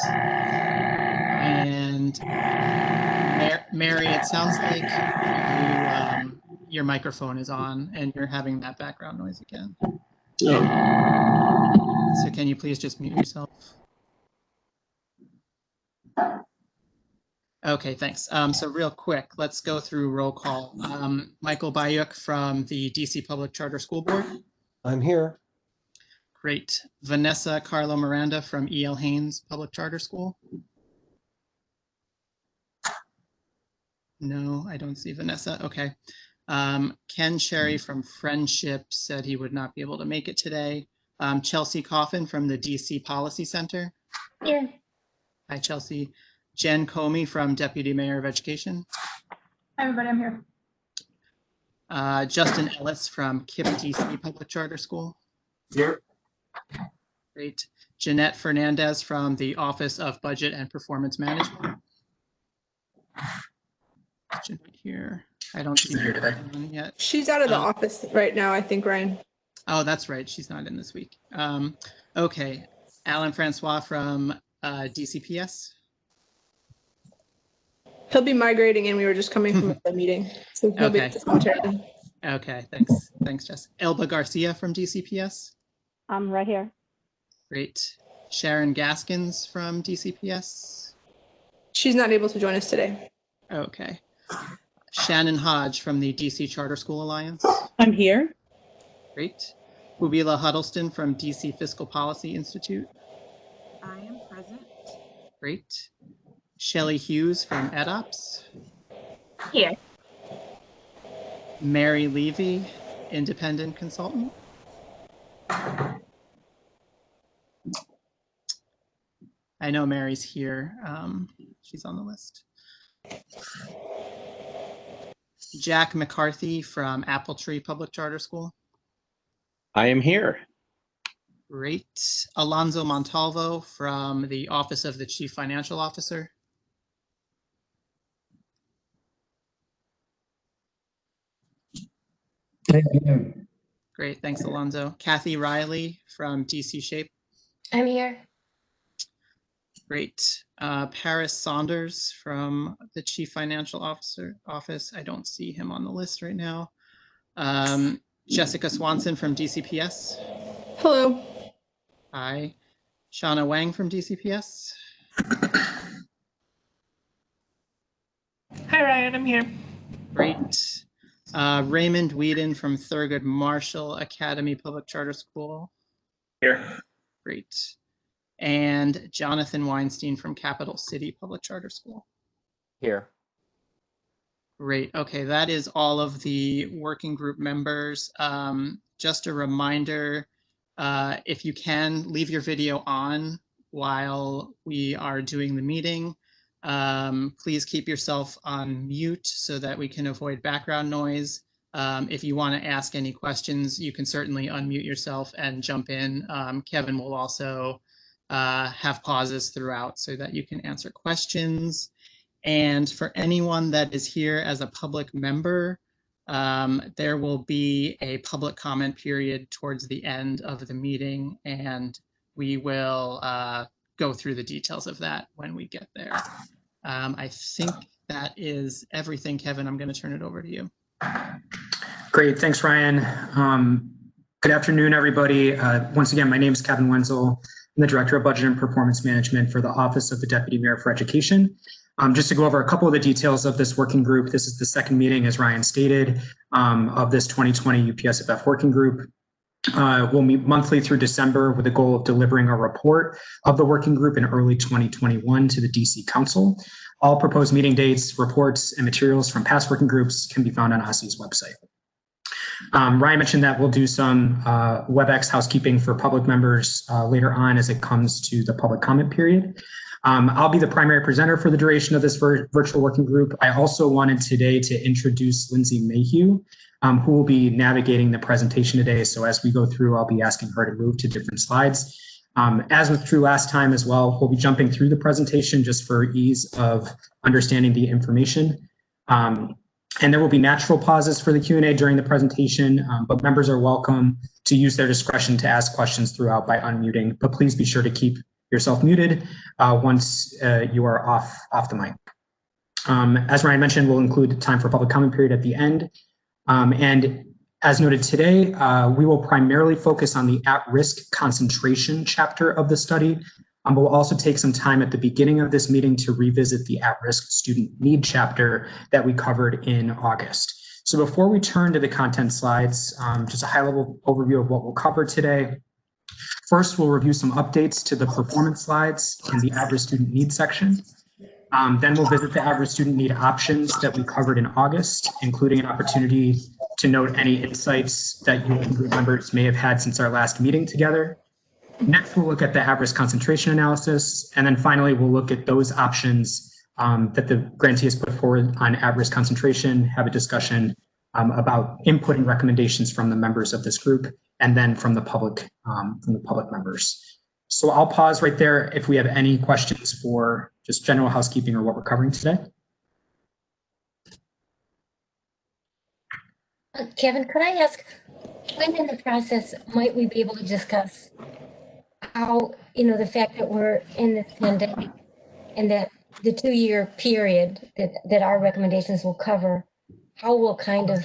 And Mary, it sounds like your microphone is on and you're having that background noise again. So can you please just mute yourself? Okay, thanks. So real quick, let's go through roll call. Michael Bayuk from the DC Public Charter School Board. I'm here. Great. Vanessa Carlo Miranda from E.L. Haynes Public Charter School. No, I don't see Vanessa. Okay. Ken Sherry from Friendship said he would not be able to make it today. Chelsea Coffin from the DC Policy Center. Here. Hi, Chelsea. Jen Comey from Deputy Mayor of Education. Hi, everybody. I'm here. Justin Ellis from KIPP DC Public Charter School. Here. Great. Jeanette Fernandez from the Office of Budget and Performance Management. Jeanette here. I don't see her today yet. She's out of the office right now, I think, Ryan. Oh, that's right. She's not in this week. Okay. Alan Francois from DCPS. He'll be migrating in. We were just coming from the meeting. So he'll be just momentarily. Okay, thanks. Thanks, Jess. Elba Garcia from DCPS. I'm right here. Great. Sharon Gaskins from DCPS. She's not able to join us today. Okay. Shannon Hodge from the DC Charter School Alliance. I'm here. Great. Hubila Huddleston from DC Fiscal Policy Institute. I am present. Great. Shelley Hughes from EdOps. Here. Mary Levy, independent consultant. I know Mary's here. She's on the list. Jack McCarthy from Apple Tree Public Charter School. I am here. Great. Alonzo Montalvo from the Office of the Chief Financial Officer. Great, thanks, Alonzo. Kathy Riley from DC Shape. I'm here. Great. Paris Saunders from the Chief Financial Officer Office. I don't see him on the list right now. Jessica Swanson from DCPS. Hello. Hi. Shauna Wang from DCPS. Hi, Ryan. I'm here. Great. Raymond Whedon from Thurgood Marshall Academy Public Charter School. Here. Great. And Jonathan Weinstein from Capital City Public Charter School. Here. Great. Okay, that is all of the working group members. Just a reminder, if you can, leave your video on while we are doing the meeting. Please keep yourself on mute so that we can avoid background noise. If you want to ask any questions, you can certainly unmute yourself and jump in. Kevin will also have pauses throughout so that you can answer questions. And for anyone that is here as a public member, there will be a public comment period towards the end of the meeting, and we will go through the details of that when we get there. I think that is everything. Kevin, I'm going to turn it over to you. Great, thanks, Ryan. Good afternoon, everybody. Once again, my name is Kevin Wenzel. I'm the Director of Budget and Performance Management for the Office of the Deputy Mayor for Education. Just to go over a couple of the details of this working group, this is the second meeting, as Ryan stated, of this 2020 UPSFF Working Group. We'll meet monthly through December with the goal of delivering a report of the working group in early 2021 to the DC Council. All proposed meeting dates, reports, and materials from past working groups can be found on OSCE's website. Ryan mentioned that we'll do some WebEx housekeeping for public members later on as it comes to the public comment period. I'll be the primary presenter for the duration of this virtual working group. I also wanted today to introduce Lindsay Mayhew, who will be navigating the presentation today. So as we go through, I'll be asking her to move to different slides. As was true last time as well, we'll be jumping through the presentation just for ease of understanding the information. And there will be natural pauses for the Q&A during the presentation, but members are welcome to use their discretion to ask questions throughout by unmuting, but please be sure to keep yourself muted once you are off the mic. As Ryan mentioned, we'll include time for public comment period at the end. And as noted today, we will primarily focus on the at-risk concentration chapter of the study, but we'll also take some time at the beginning of this meeting to revisit the at-risk student need chapter that we covered in August. So before we turn to the content slides, just a high-level overview of what we'll cover today. First, we'll review some updates to the performance slides in the at-risk student need section. Then we'll visit the at-risk student need options that we covered in August, including an opportunity to note any insights that you group members may have had since our last meeting together. Next, we'll look at the at-risk concentration analysis. And then finally, we'll look at those options that the grantee has put forward on at-risk concentration, have a discussion about inputting recommendations from the members of this group, and then from the public members. So I'll pause right there if we have any questions for just general housekeeping or what we're covering today. Kevin, could I ask, when in the process might we be able to discuss how, the fact that we're in this pandemic and that the 2-year period that our recommendations will cover, how we'll kind of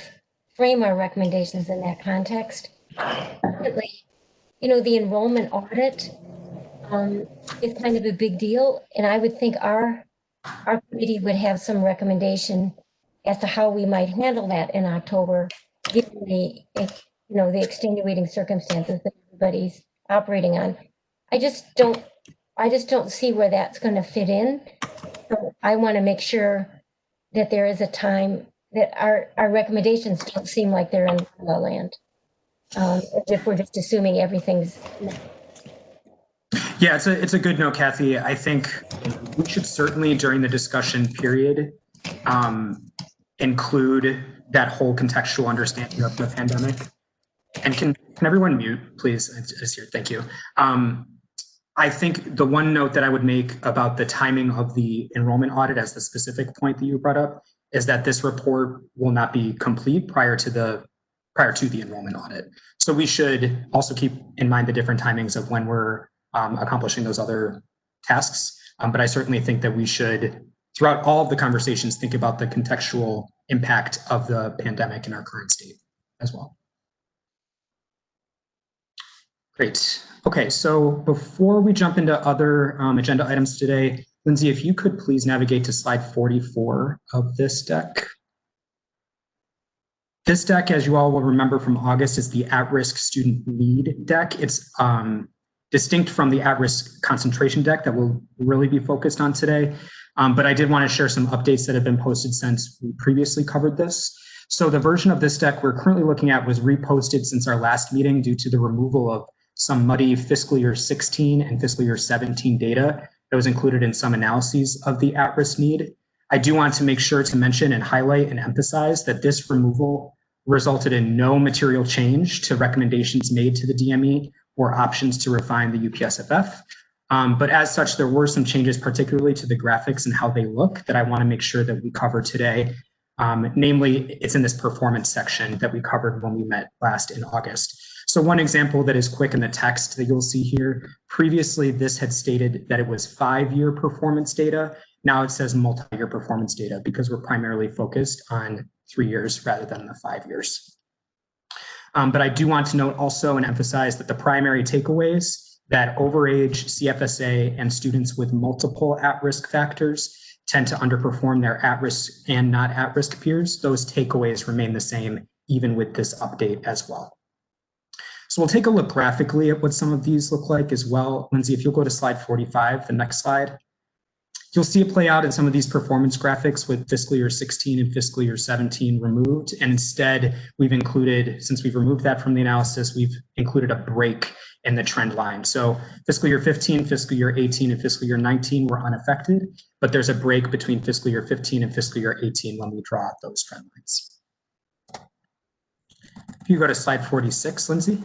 frame our recommendations in that context? Definitely, the enrollment audit is kind of a big deal, and I would think our committee would have some recommendation as to how we might handle that in October, given the extenuating circumstances that everybody's operating on. I just don't see where that's going to fit in. So I want to make sure that there is a time that our recommendations don't seem like they're in la land, as if we're just assuming everything's. Yeah, it's a good note, Kathy. I think we should certainly, during the discussion period, include that whole contextual understanding of the pandemic. And can everyone mute, please? It's here. Thank you. I think the one note that I would make about the timing of the enrollment audit as the specific point that you brought up is that this report will not be complete prior to the enrollment audit. So we should also keep in mind the different timings of when we're accomplishing those other tasks. But I certainly think that we should, throughout all of the conversations, think about the contextual impact of the pandemic in our current state as well. Great. Okay, so before we jump into other agenda items today, Lindsay, if you could please navigate to slide 44 of this deck. This deck, as you all will remember from August, is the at-risk student need deck. It's distinct from the at-risk concentration deck that we'll really be focused on today. But I did want to share some updates that have been posted since we previously covered this. So the version of this deck we're currently looking at was reposted since our last meeting due to the removal of some muddy fiscal year 16 and fiscal year 17 data that was included in some analyses of the at-risk need. I do want to make sure to mention and highlight and emphasize that this removal resulted in no material change to recommendations made to the DME or options to refine the UPSFF. But as such, there were some changes, particularly to the graphics and how they look, that I want to make sure that we cover today. Namely, it's in this performance section that we covered when we met last in August. So one example that is quick in the text that you'll see here, previously this had stated that it was 5-year performance data. Now it says multi-year performance data because we're primarily focused on 3 years rather than the 5 years. But I do want to note also and emphasize that the primary takeaways that overage, CFSA, and students with multiple at-risk factors tend to underperform their at-risk and not at-risk peers. Those takeaways remain the same even with this update as well. So we'll take a look graphically at what some of these look like as well. Lindsay, if you'll go to slide 45, the next slide. You'll see it play out in some of these performance graphics with fiscal year 16 and fiscal year 17 removed. And instead, we've included, since we've removed that from the analysis, we've included a break in the trend line. So fiscal year 15, fiscal year 18, and fiscal year 19 were unaffected, but there's a break between fiscal year 15 and fiscal year 18 when we draw out those trend lines. If you go to slide 46, Lindsay.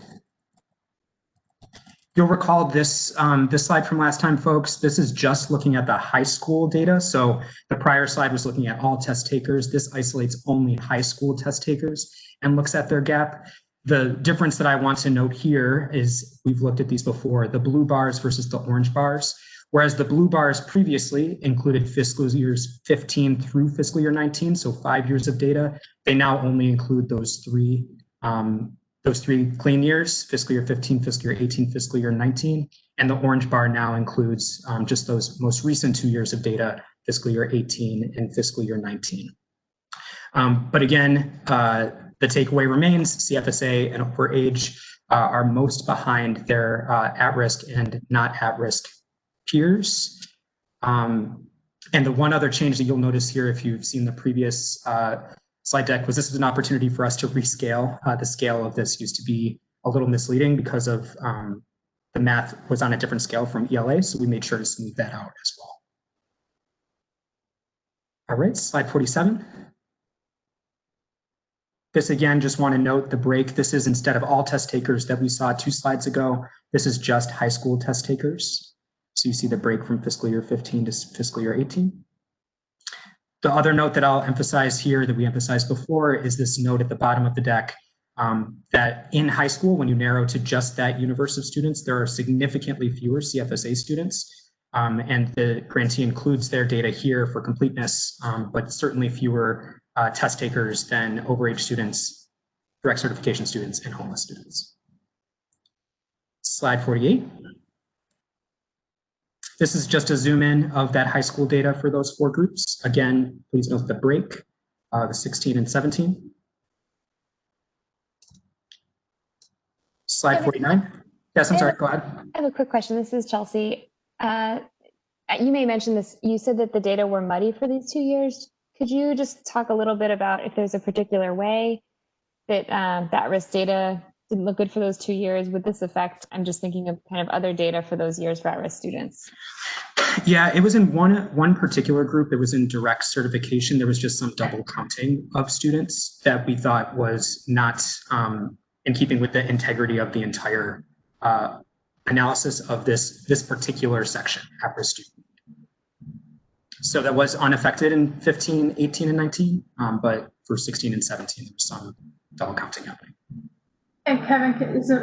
You'll recall this, this slide from last time, folks. This is just looking at the high school data. So the prior slide was looking at all test takers. This isolates only high school test takers and looks at their gap. The difference that I want to note here is we've looked at these before, the blue bars versus the orange bars. Whereas the blue bars previously included fiscal years 15 through fiscal year 19, so 5 years of data, they now only include those three clean years, fiscal year 15, fiscal year 18, fiscal year 19. And the orange bar now includes just those most recent 2 years of data, fiscal year 18 and fiscal year 19. But again, the takeaway remains CFSA and over age are most behind their at-risk and not at-risk peers. And the one other change that you'll notice here, if you've seen the previous slide deck, was this was an opportunity for us to rescale. The scale of this used to be a little misleading because of the math was on a different scale from ELA, so we made sure to smooth that out as well. All right, slide 47. This again, just want to note the break. This is instead of all test takers that we saw 2 slides ago, this is just high school test takers. So you see the break from fiscal year 15 to fiscal year 18. The other note that I'll emphasize here that we emphasized before is this note at the bottom of the deck that in high school, when you narrow to just that universe of students, there are significantly fewer CFSA students. And the grantee includes their data here for completeness, but certainly fewer test takers than overage students, direct certification students, and homeless students. Slide 48. This is just a zoom in of that high school data for those 4 groups. Again, please note the break, the 16 and 17. Slide 49. Yes, I'm sorry, go ahead. I have a quick question. This is Chelsea. You may mention this. You said that the data were muddy for these 2 years. Could you just talk a little bit about if there's a particular way that that risk data didn't look good for those 2 years? Would this affect, I'm just thinking of kind of other data for those years for at-risk students? Yeah, it was in one particular group. It was in direct certification. There was just some double counting of students that we thought was not in keeping with the integrity of the entire analysis of this particular section, at-risk student. So that was unaffected in 15, 18, and 19, but for 16 and 17, there was some double counting happening. And Kevin, if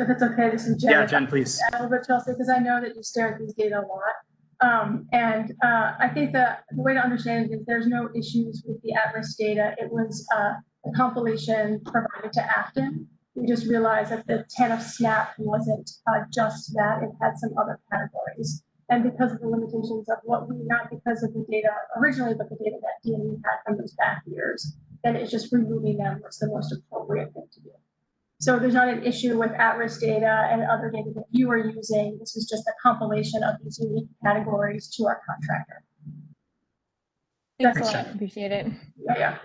it's okay, this is Jen. Yeah, Jen, please. Add a little bit, Chelsea, because I know that you stare at these data a lot. I think the way to understand it is there's no issues with the at-risk data. It was a compilation provided to Afton. We just realized that the TANF SNAP wasn't just that, it had some other categories. And because of the limitations of what we, not because of the data originally, but the data that DME had from those back years, then it's just removing them was the most appropriate thing to do. So there's not an issue with at-risk data and other data that you are using. This is just a compilation of these unique categories to our contractor. Thanks a lot, appreciate it. Yeah.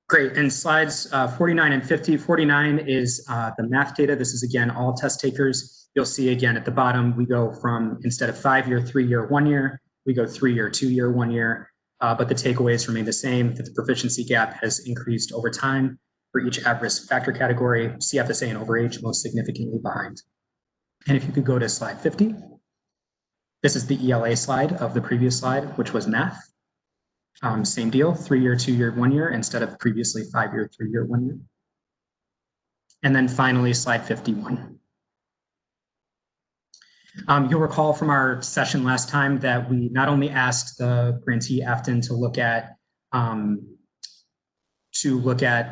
Great, and slides 49 and 50. 49 is the math data. This is again, all test takers. You'll see again at the bottom, we go from instead of 5-year, 3-year, 1 year, we go 3-year, 2-year, 1 year. But the takeaways remain the same, that the proficiency gap has increased over time for each at-risk factor category, CFSA and overage most significantly behind. And if you could go to slide 50, this is the ELA slide of the previous slide, which was math. Same deal, 3-year, 2-year, 1 year, instead of previously 5-year, 3-year, 1 year. And then finally, slide 51. You'll recall from our session last time that we not only asked the grantee Afton to look at the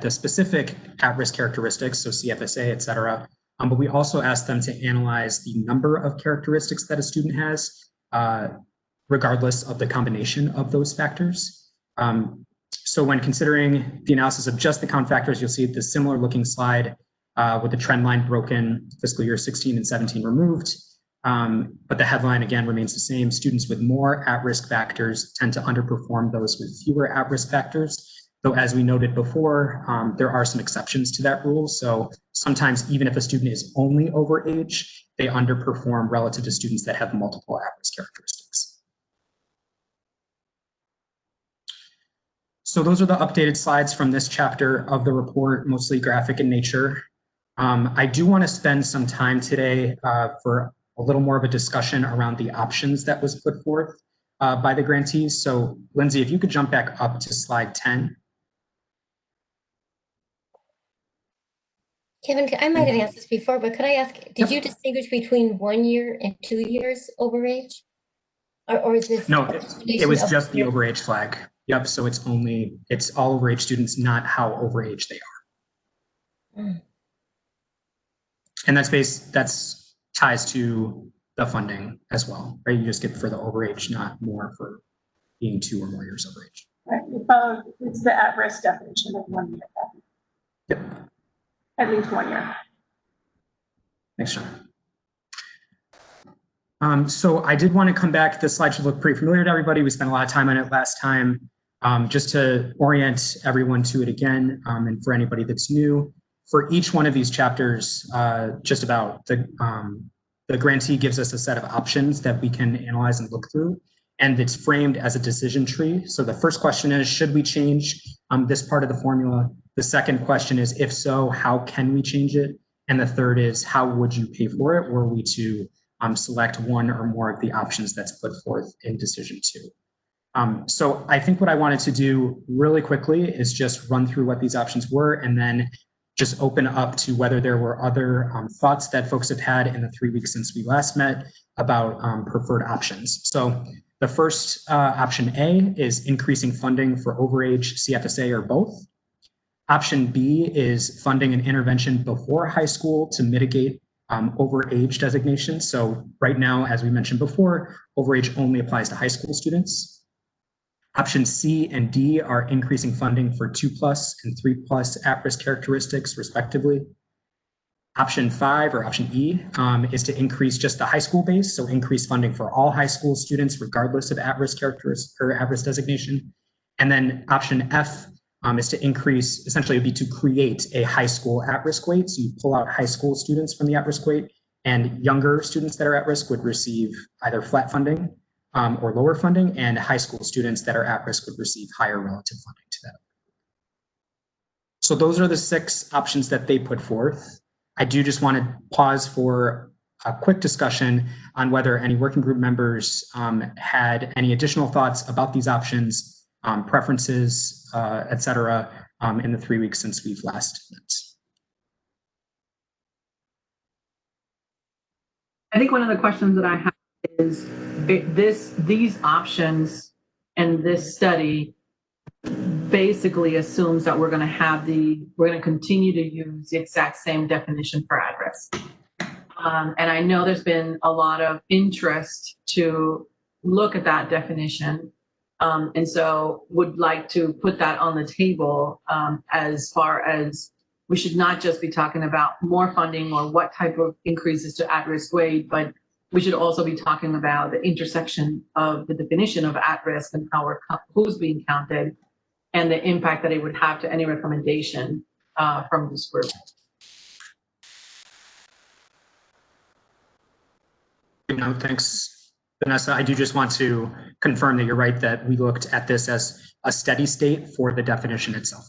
specific at-risk characteristics, so CFSA, et cetera, but we also asked them to analyze the number of characteristics that a student has, regardless of the combination of those factors. So when considering the analysis of just the count factors, you'll see the similar looking slide with the trend line broken, fiscal year 16 and 17 removed. But the headline again remains the same. Students with more at-risk factors tend to underperform those with fewer at-risk factors. Though as we noted before, there are some exceptions to that rule. So sometimes even if a student is only over age, they underperform relative to students that have multiple at-risk characteristics. So those are the updated slides from this chapter of the report, mostly graphic in nature. I do want to spend some time today for a little more of a discussion around the options that was put forth by the grantees. So Lindsay, if you could jump back up to slide 10. Kevin, I might have asked this before, but could I ask, did you distinguish between 1 year and 2 years overage? Or is this? No, it was just the overage flag. Yep, so it's all overage students, not how overage they are. Mm. And that's ties to the funding as well, right? You just get for the overage, not more for being 2 or more years overage. Right. It's the at-risk definition of 1 year. Yep. At least 1 year. Thanks, John. So I did want to come back. This slide should look pretty familiar to everybody. We spent a lot of time on it last time. Just to orient everyone to it again, and for anybody that's new, for each one of these chapters, just about the grantee gives us a set of options that we can analyze and look through, and it's framed as a decision tree. So the first question is, should we change this part of the formula? The second question is, if so, how can we change it? And the third is, how would you pay for it were we to select one or more of the options that's put forth in decision 2. So I think what I wanted to do really quickly is just run through what these options were and then just open up to whether there were other thoughts that folks have had in the 3 weeks since we last met about preferred options. So the first option A is increasing funding for overage, CFSA, or both. Option B is funding an intervention before high school to mitigate overage designation. So right now, as we mentioned before, overage only applies to high school students. Option C and D are increasing funding for 2+ and 3+ at-risk characteristics, respectively. Option 5, or option E, is to increase just the high school base, so increase funding for all high school students, regardless of at-risk characteristics or at-risk designation. And then option F is to increase, essentially it would be to create a high school at-risk weight. So you pull out high school students from the at-risk weight, and younger students that are at risk would receive either flat funding or lower funding, and high school students that are at risk would receive higher relative funding to that. So those are the 6 options that they put forth. I do just want to pause for a quick discussion on whether any working group members had any additional thoughts about these options, preferences, et cetera, in the 3 weeks since we've last met. I think one of the questions that I have is these options and this study basically assumes that we're going to continue to use the exact same definition for at-risk. And I know there's been a lot of interest to look at that definition. And so would like to put that on the table as far as we should not just be talking about more funding or what type of increases to at-risk weight, but we should also be talking about the intersection of the definition of at-risk and who's being counted and the impact that it would have to any recommendation from this group. No, thanks, Vanessa. I do just want to confirm that you're right, that we looked at this as a steady state for the definition itself.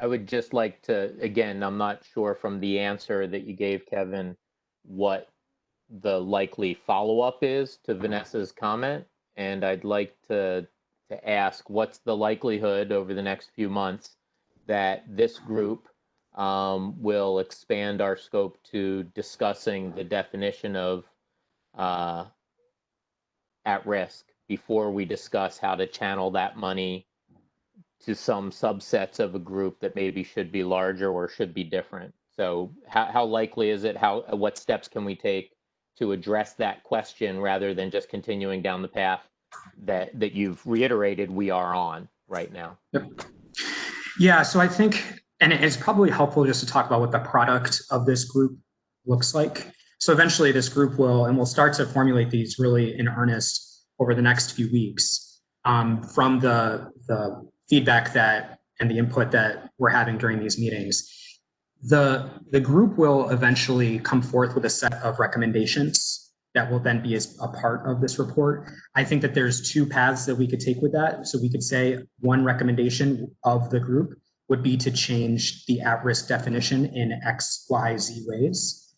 I would just like to, again, I'm not sure from the answer that you gave, Kevin, what the likely follow-up is to Vanessa's comment. And I'd like to ask, what's the likelihood over the next few months that this group will expand our scope to discussing the definition of at risk before we discuss how to channel that money to some subsets of a group that maybe should be larger or should be different? So how likely is it? What steps can we take to address that question rather than just continuing down the path that you've reiterated we are on right now? Yep. Yeah, so I think, and it's probably helpful just to talk about what the product of this group looks like. So eventually this group we'll start to formulate these really in earnest over the next few weeks from the feedback and the input that we're having during these meetings. The group will eventually come forth with a set of recommendations that will then be as a part of this report. I think that there's 2 paths that we could take with that. So we could say one recommendation of the group would be to change the at-risk definition in X, Y, Z ways.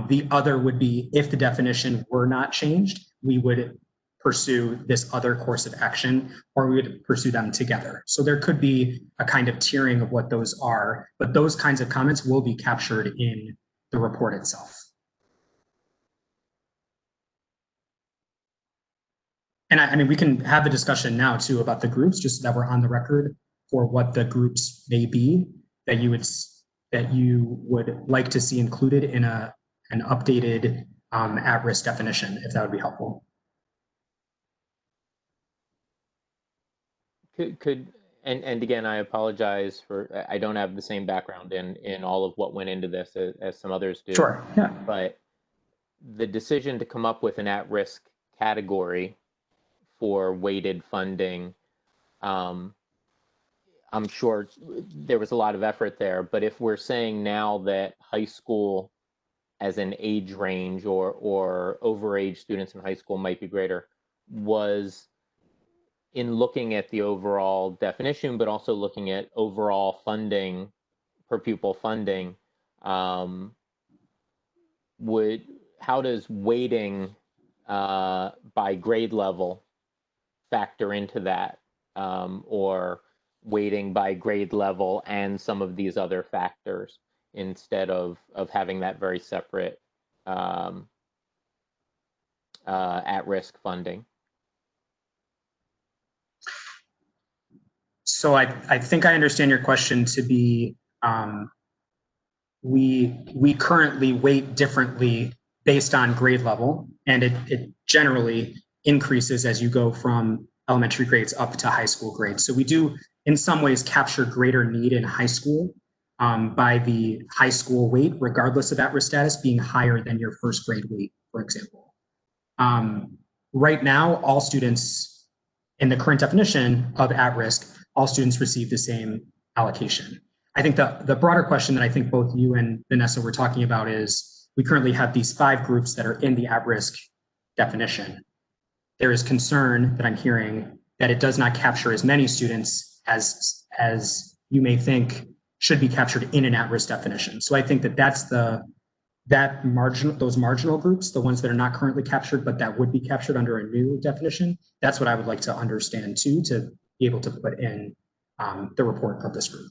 The other would be, if the definition were not changed, we would pursue this other course of action, or we would pursue them together. So there could be a kind of tiering of what those are, but those kinds of comments will be captured in the report itself. And I mean, we can have a discussion now too about the groups, just so that we're on the record for what the groups may be that you would like to see included in an updated at-risk definition, if that would be helpful. And again, I apologize for, I don't have the same background in all of what went into this as some others do. Sure, yeah. But the decision to come up with an at-risk category for weighted funding, I'm sure there was a lot of effort there, but if we're saying now that high school as an age range or overage students in high school might be greater, was in looking at the overall definition, but also looking at overall funding, per pupil funding, how does weighting by grade level factor into that, or weighting by grade level and some of these other factors instead of having that very separate at-risk funding? So I think I understand your question to be, we currently weight differently based on grade level, and it generally increases as you go from elementary grades up to high school grades. So we do in some ways capture greater need in high school by the high school weight, regardless of at-risk status, being higher than your first grade weight, for example. Right now, all students in the current definition of at-risk, all students receive the same allocation. I think the broader question that I think both you and Vanessa were talking about is we currently have these 5 groups that are in the at-risk definition. There is concern that I'm hearing that it does not capture as many students as you may think should be captured in an at-risk definition. So I think that's those marginal groups, the ones that are not currently captured, but that would be captured under a new definition. That's what I would like to understand too, to be able to put in the report of this group.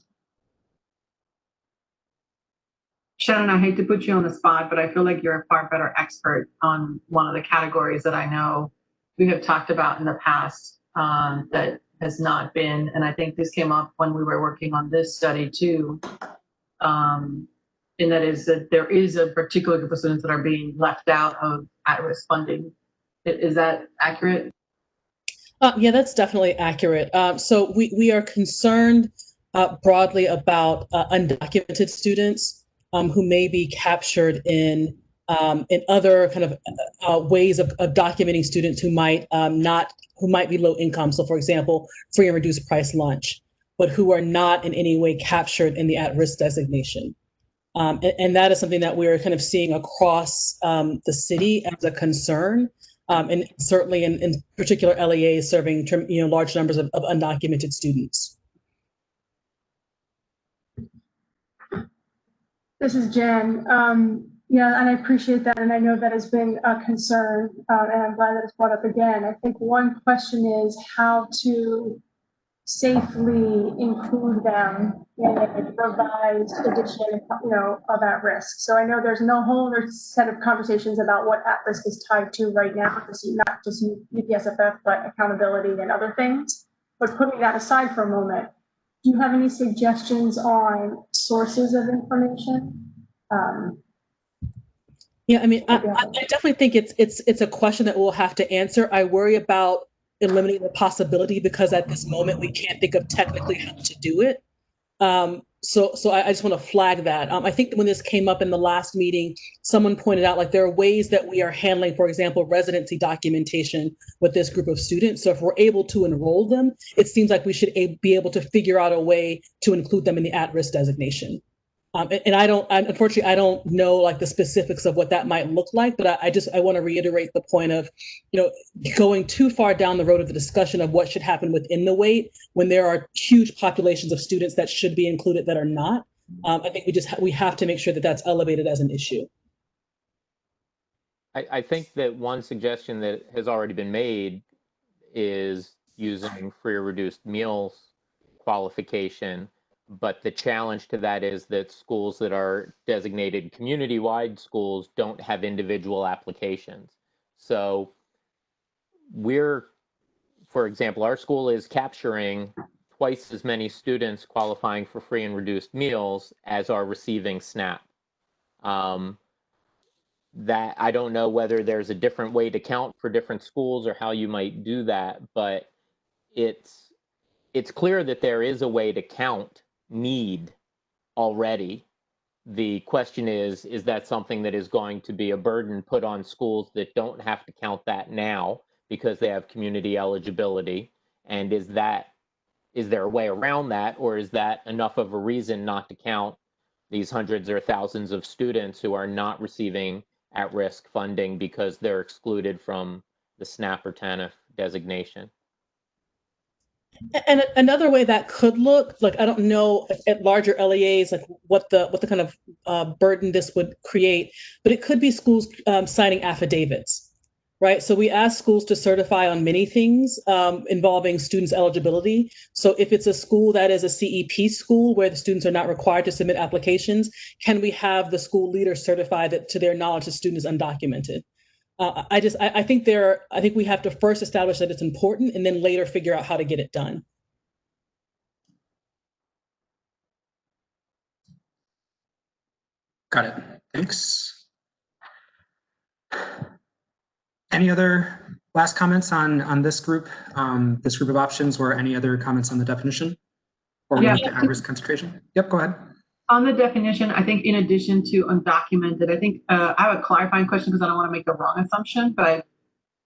Shannon, I hate to put you on the spot, but I feel like you're a far better expert on one of the categories that I know we have talked about in the past that has not been, and I think this came up when we were working on this study too, and that is that there is a particular group of students that are being left out of at-risk funding. Is that accurate? Yeah, that's definitely accurate. So we are concerned broadly about undocumented students who may be captured in other kind of ways of documenting students who might be low income. So, for example, free and reduced price lunch, but who are not in any way captured in the at-risk designation. And that is something that we're kind of seeing across the city as a concern. And certainly in particular LEAs serving large numbers of undocumented students. This is Jen. Yeah, and I appreciate that, and I know that has been a concern, and I'm glad that it's brought up again. I think one question is how to safely include them in a revised edition, of at-risk. So I know there's no whole other set of conversations about what at-risk is tied to right now, not just UPSFF, but accountability and other things. But putting that aside for a moment, do you have any suggestions on sources of information? Yeah, I mean, I definitely think it's a question that we'll have to answer. I worry about eliminating the possibility because at this moment we can't think of technically how to do it. So I just want to flag that. I think that when this came up in the last meeting, someone pointed out like there are ways that we are handling, for example, residency documentation with this group of students. So if we're able to enroll them, it seems like we should be able to figure out a way to include them in the at-risk designation. And unfortunately, I don't know like the specifics of what that might look like, but I want to reiterate the point of, going too far down the road of the discussion of what should happen within the weight when there are huge populations of students that should be included that are not. I think we have to make sure that that's elevated as an issue. I think that one suggestion that has already been made is using free or reduced meals qualification. But the challenge to that is that schools that are designated community-wide schools don't have individual applications. So we're, for example, our school is capturing twice as many students qualifying for free and reduced meals as are receiving SNAP. That I don't know whether there's a different way to count for different schools or how you might do that, but it's clear that there is a way to count need already. The question is that something that is going to be a burden put on schools that don't have to count that now because they have community eligibility? And is there a way around that, or is that enough of a reason not to count these hundreds or thousands of students who are not receiving at-risk funding because they're excluded from the SNAP or TANF designation? And another way that could look, like, I don't know at larger LEAs, like what the kind of burden this would create, but it could be schools signing affidavits, right? So we ask schools to certify on many things involving students' eligibility. So if it's a school that is a CEP school where the students are not required to submit applications, can we have the school leader certify that to their knowledge the student is undocumented? I think we have to first establish that it's important and then later figure out how to get it done. Got it. Thanks. Any other last comments on this group of options, or any other comments on the definition? Or we move to at-risk concentration? Yep, go ahead. On the definition, I think in addition to undocumented, I think I have a clarifying question because I don't want to make the wrong assumption, but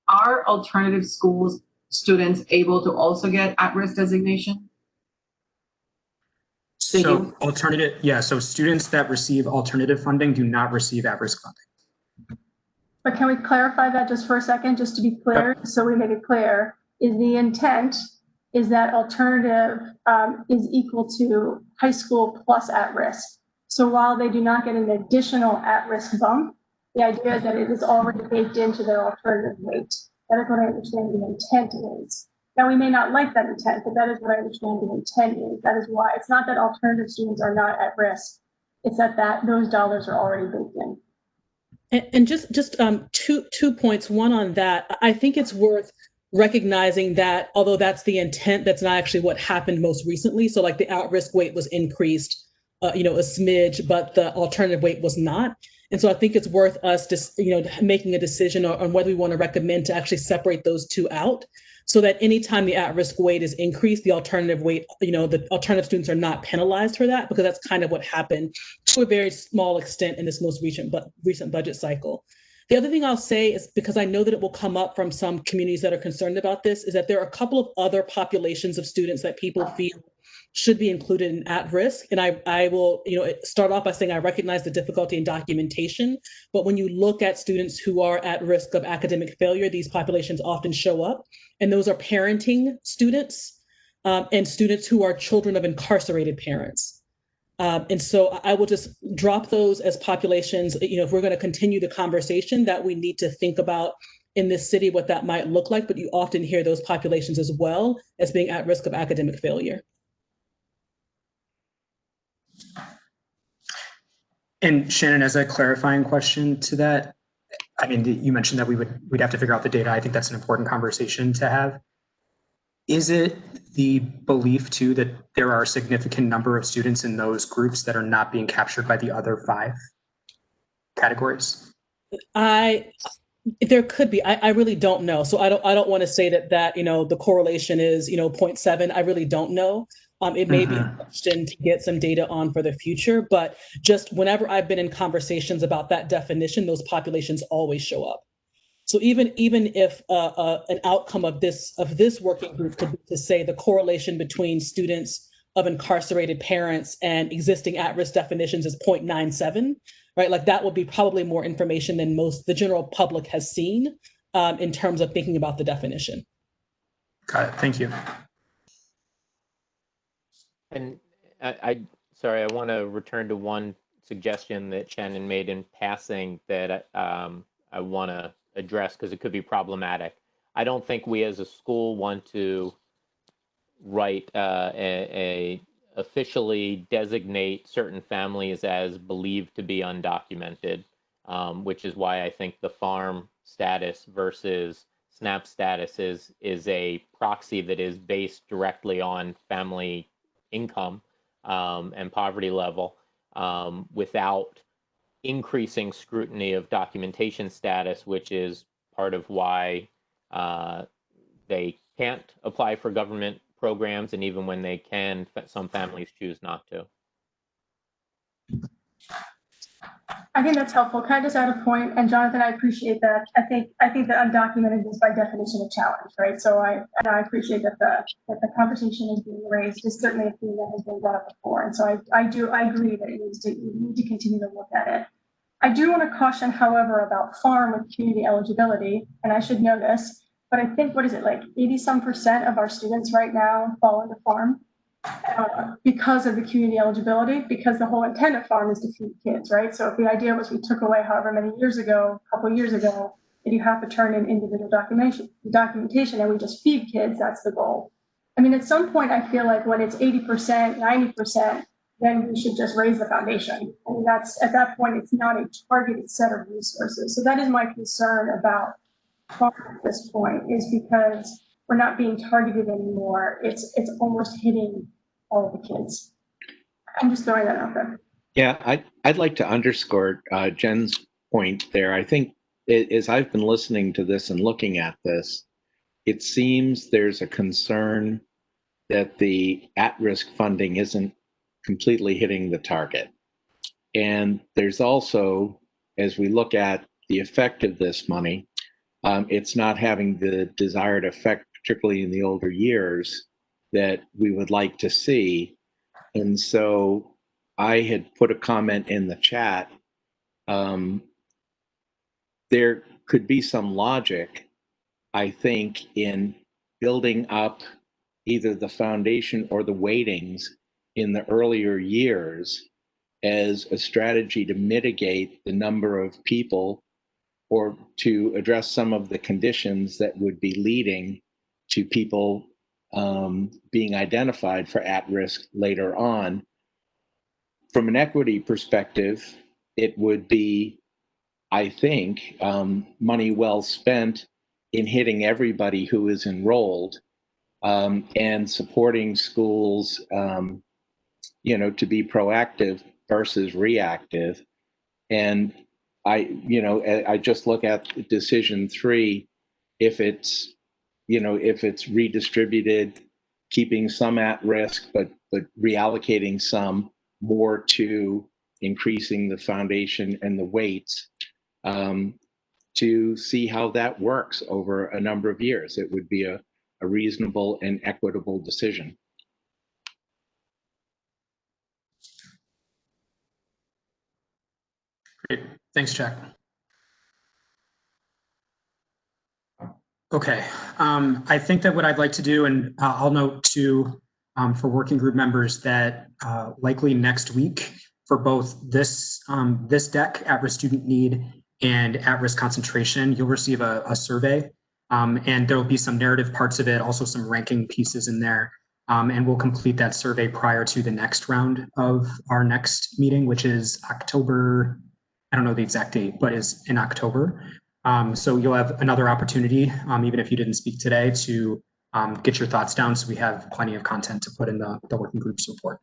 are alternative schools students able to also get at-risk designation? So so students that receive alternative funding do not receive at-risk funding. But can we clarify that just for a second, just to be clear, so we make it clear, is the intent is that alternative is equal to high school plus at-risk. So while they do not get an additional at-risk bump, the idea is that it is already baked into their alternative rate. That is what I understand the intent is. Now, we may not like that intent, but that is what I understand the intent is. That is why it's not that alternative students are not at risk. It's that those dollars are already baked in. And just two points. One on that, I think it's worth recognizing that although that's the intent, that's not actually what happened most recently. So like the at-risk weight was increased, a smidge, but the alternative weight was not. And so I think it's worth us just, making a decision on whether we want to recommend to actually separate those two out, so that anytime the at-risk weight is increased, the alternative weight, the alternative students are not penalized for that, because that's kind of what happened to a very small extent in this most recent budget cycle. The other thing I'll say is, because I know that it will come up from some communities that are concerned about this, is that there are a couple of other populations of students that people feel should be included in at risk. And I will, start off by saying I recognize the difficulty in documentation, but when you look at students who are at risk of academic failure, these populations often show up. And those are parenting students and students who are children of incarcerated parents. And so I will just drop those as populations, if we're going to continue the conversation that we need to think about in this city, what that might look like, but you often hear those populations as well as being at risk of academic failure. And Shannon, as a clarifying question to that, I mean, you mentioned that we'd have to figure out the data. I think that's an important conversation to have. Is it the belief too that there are a significant number of students in those groups that are not being captured by the other 5 categories? There could be. I really don't know. So I don't want to say that the correlation is 0.7. I really don't know. It may be a question to get some data on for the future, but just whenever I've been in conversations about that definition, those populations always show up. So even if an outcome of this working group could be to say the correlation between students of incarcerated parents and existing at-risk definitions is 0.97, right? Like that would be probably more information than the general public has seen in terms of thinking about the definition. Got it. Thank you. And sorry, I want to return to one suggestion that Shannon made in passing that I want to address because it could be problematic. I don't think we as a school want to write officially designate certain families as believed to be undocumented, which is why I think the farm status versus SNAP status is a proxy that is based directly on family income and poverty level, without increasing scrutiny of documentation status, which is part of why they can't apply for government programs, and even when they can, some families choose not to. I think that's helpful. Can I just add a point? And Jonathan, I appreciate that. I think that undocumented is by definition a challenge, right? So I appreciate that the conversation is being raised. It's certainly a theme that has been brought up before. And so I agree that we need to continue to look at it. I do want to caution, however, about farm with community eligibility, and I should know this, but I think, what is it, like 80% of our students right now fall into farm because of the community eligibility, because the whole intent of farm is to feed kids, right? So if the idea was we took away however many years ago, a couple of years ago, that you have to turn in individual documentation and we just feed kids, that's the goal. I mean, at some point, I feel like when it's 80%, 90%, then we should just raise the foundation. I mean, that's, at that point, it's not a targeted set of resources. So that is my concern about farm at this point, is because we're not being targeted anymore. It's almost hitting all the kids. I'm just throwing that out there. Yeah, I'd like to underscore Jen's point there. I think as I've been listening to this and looking at this, it seems there's a concern that the at-risk funding isn't completely hitting the target. And there's also, as we look at the effect of this money, it's not having the desired effect, particularly in the older years, that we would like to see. And so I had put a comment in the chat. There could be some logic, I think, in building up either the foundation or the weightings in the earlier years as a strategy to mitigate the number of people or to address some of the conditions that would be leading to people being identified for at-risk later on. From an equity perspective, it would be, I think, money well spent in hitting everybody who is enrolled and supporting schools, to be proactive versus reactive. And I just look at decision 3, if it's redistributed, keeping some at risk, but reallocating some more to increasing the foundation and the weights, to see how that works over a number of years. It would be a reasonable and equitable decision. Great. Thanks, Jack. Okay. I think that what I'd like to do, and I'll note too, for working group members, that likely next week for both this deck, at-risk student need and at-risk concentration, you'll receive a survey, and there will be some narrative parts of it, also some ranking pieces in there, and we'll complete that survey prior to the next round of our next meeting, which is October. I don't know the exact date, but is in October. So you'll have another opportunity, even if you didn't speak today, to get your thoughts down, so we have plenty of content to put in the working group's report.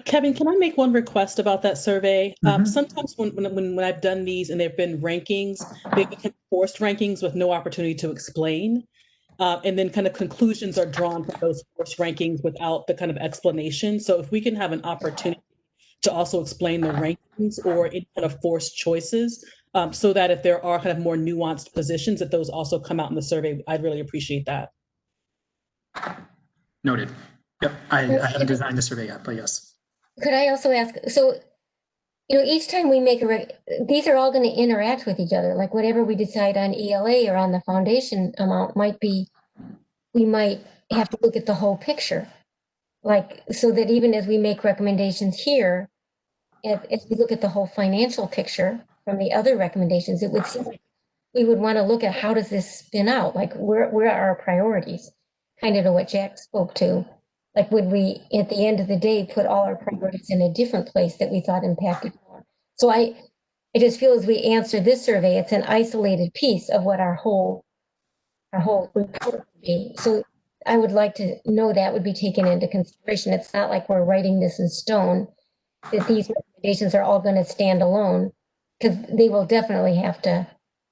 Kevin, can I make one request about that survey? Sometimes when I've done these and there've been rankings, they become forced rankings with no opportunity to explain. And then kind of conclusions are drawn from those forced rankings without the kind of explanation. So if we can have an opportunity to also explain the rankings or any kind of forced choices, so that if there are kind of more nuanced positions, that those also come out in the survey, I'd really appreciate that. Noted. Yep, I haven't designed the survey yet, but yes. Could I also ask, so, each time we make these are all going to interact with each other, like whatever we decide on ELA or on the foundation amount we might have to look at the whole picture. Like, so that even as we make recommendations here, if we look at the whole financial picture, from the other recommendations, it would seem like we would want to look at how does this spin out? Like where are our priorities? Kind of to what Jack spoke to. Like would we, at the end of the day, put all our priorities in a different place that we thought impacted more? So I just feel as we answer this survey, it's an isolated piece of what our whole report would be. So I would like to know that would be taken into consideration. It's not like we're writing this in stone, that these recommendations are all going to stand alone, because they will definitely have to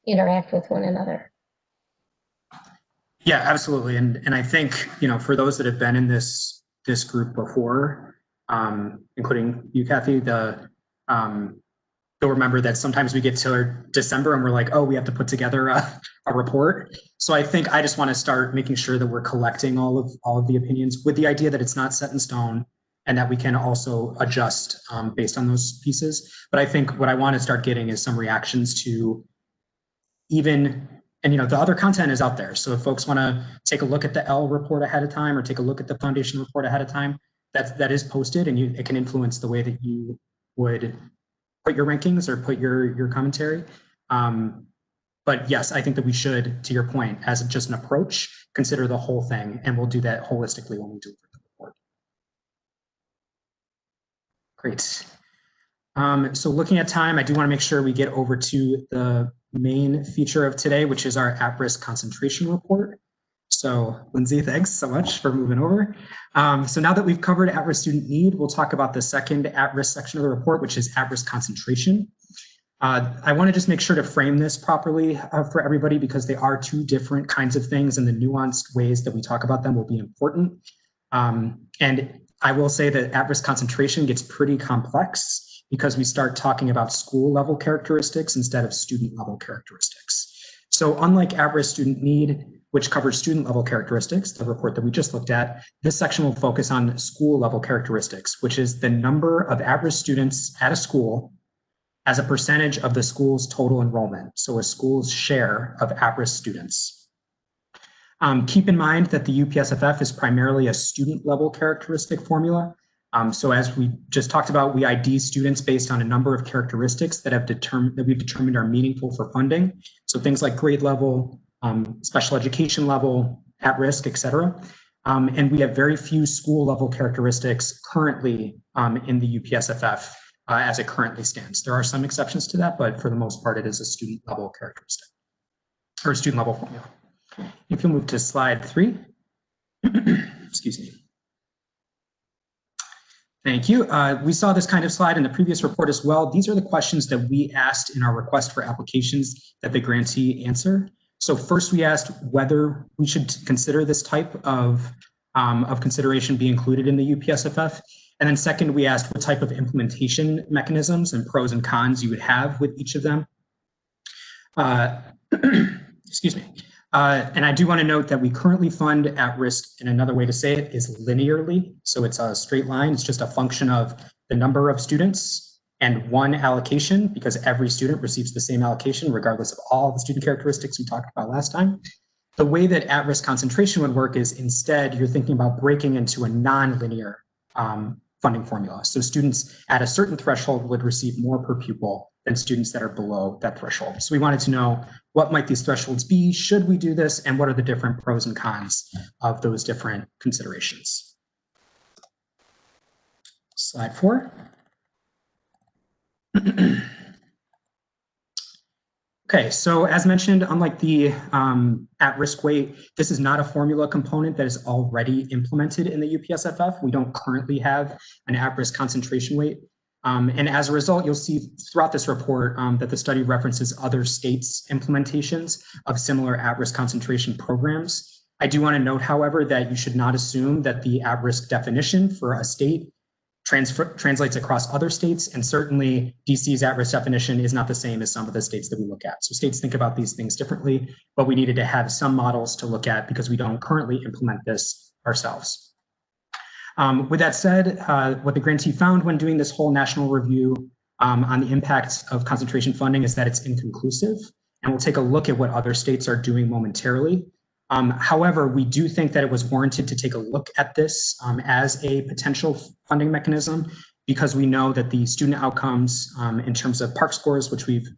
interact with one another. Yeah, absolutely. And I think, you know, for those that have been in this group before, including you, Kathy, they'll remember that sometimes we get to December and we're like, oh, we have to put together a report. So I think I just want to start making sure that we're collecting all of the opinions with the idea that it's not set in stone and that we can also adjust based on those pieces. But I think what I want to start getting is some reactions to even, and you know, the other content is out there. So if folks want to take a look at the L report ahead of time or take a look at the foundation report ahead of time, that is posted, and it can influence the way that you would put your rankings or put your commentary. But yes, I think that we should, to your point, as just an approach, consider the whole thing, and we'll do that holistically when we do the report. Great. So looking at time, I do want to make sure we get over to the main feature of today, which is our at-risk concentration report. So Lindsay, thanks so much for moving over. So now that we've covered at-risk student need, we'll talk about the second at-risk section of the report, which is at-risk concentration. I want to just make sure to frame this properly for everybody, because they are two different kinds of things, and the nuanced ways that we talk about them will be important. And I will say that at-risk concentration gets pretty complex because we start talking about school level characteristics instead of student level characteristics. So unlike at-risk student need, which covers student level characteristics, the report that we just looked at, this section will focus on school level characteristics, which is the number of at-risk students at a school as a percentage of the school's total enrollment. So a school's share of at-risk students. Keep in mind that the UPSFF is primarily a student level characteristic formula. So as we just talked about, we ID students based on a number of characteristics that we've determined are meaningful for funding. So things like grade level, special education level, at risk, et cetera. And we have very few school level characteristics currently in the UPSFF as it currently stands. There are some exceptions to that, but for the most part, it is a student level characteristic or student level formula. If you'll move to slide 3, excuse me. Thank you. We saw this kind of slide in the previous report as well. These are the questions that we asked in our request for applications that the grantee answer. So first we asked whether we should consider this type of consideration be included in the UPSFF. And then second, we asked what type of implementation mechanisms and pros and cons you would have with each of them. Excuse me. And I do want to note that we currently fund at risk, and another way to say it is linearly. So it's a straight line. It's just a function of the number of students and one allocation, because every student receives the same allocation regardless of all the student characteristics we talked about last time. The way that at-risk concentration would work is instead you're thinking about breaking into a non-linear funding formula. So students at a certain threshold would receive more per pupil than students that are below that threshold. So we wanted to know what might these thresholds be, should we do this, and what are the different pros and cons of those different considerations. Slide 4. Okay, so as mentioned, unlike the at-risk weight, this is not a formula component that is already implemented in the UPSFF. We don't currently have an at-risk concentration weight. And as a result, you'll see throughout this report that the study references other states' implementations of similar at-risk concentration programs. I do want to note, however, that you should not assume that the at-risk definition for a state translates across other states, and certainly DC's at-risk definition is not the same as some of the states that we look at. So states think about these things differently, but we needed to have some models to look at because we don't currently implement this ourselves. With that said, what the grantee found when doing this whole national review on the impacts of concentration funding is that it's inconclusive, and we'll take a look at what other states are doing momentarily. However, we do think that it was warranted to take a look at this as a potential funding mechanism, because we know that the student outcomes in terms of PARCC scores, which we've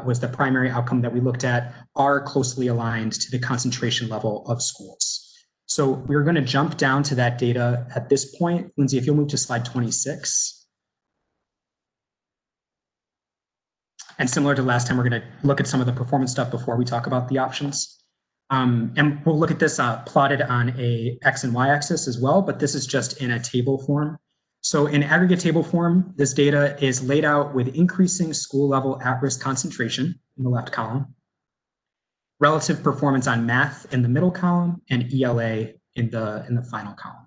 was the primary outcome that we looked at, are closely aligned to the concentration level of schools. So we're going to jump down to that data at this point. Lindsay, if you'll move to slide 26. And similar to last time, we're going to look at some of the performance stuff before we talk about the options. And we'll look at this plotted on a X and Y axis as well, but this is just in a table form. So in aggregate table form, this data is laid out with increasing school level at-risk concentration in the left column, relative performance on math in the middle column, and ELA in the final column.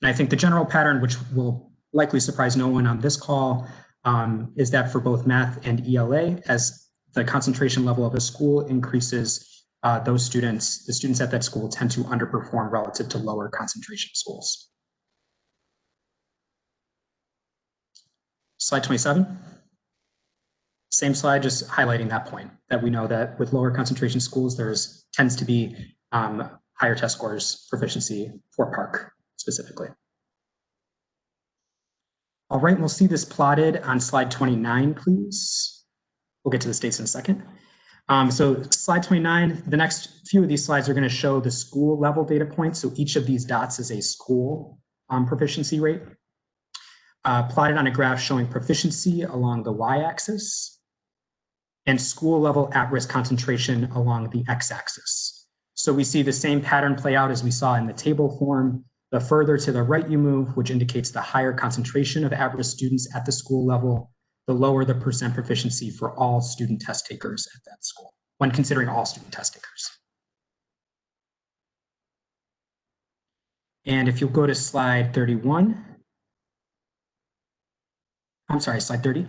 And I think the general pattern, which will likely surprise no one on this call, is that for both math and ELA, as the concentration level of a school increases, the students at that school tend to underperform relative to lower concentration schools. Slide 27. Same slide, just highlighting that point, that we know that with lower concentration schools, tends to be higher test scores proficiency for PARCC specifically. All right, we'll see this plotted on slide 29, please. We'll get to the states in a second. So slide 29, the next few of these slides are going to show the school level data points. So each of these dots is a school proficiency rate, plotted on a graph showing proficiency along the y-axis and school level at-risk concentration along the x-axis. So we see the same pattern play out as we saw in the table form. The further to the right you move, which indicates the higher concentration of at-risk students at the school level, the lower the percent proficiency for all student test takers at that school, when considering all student test takers. And if you'll go to slide 31, I'm sorry, slide 30.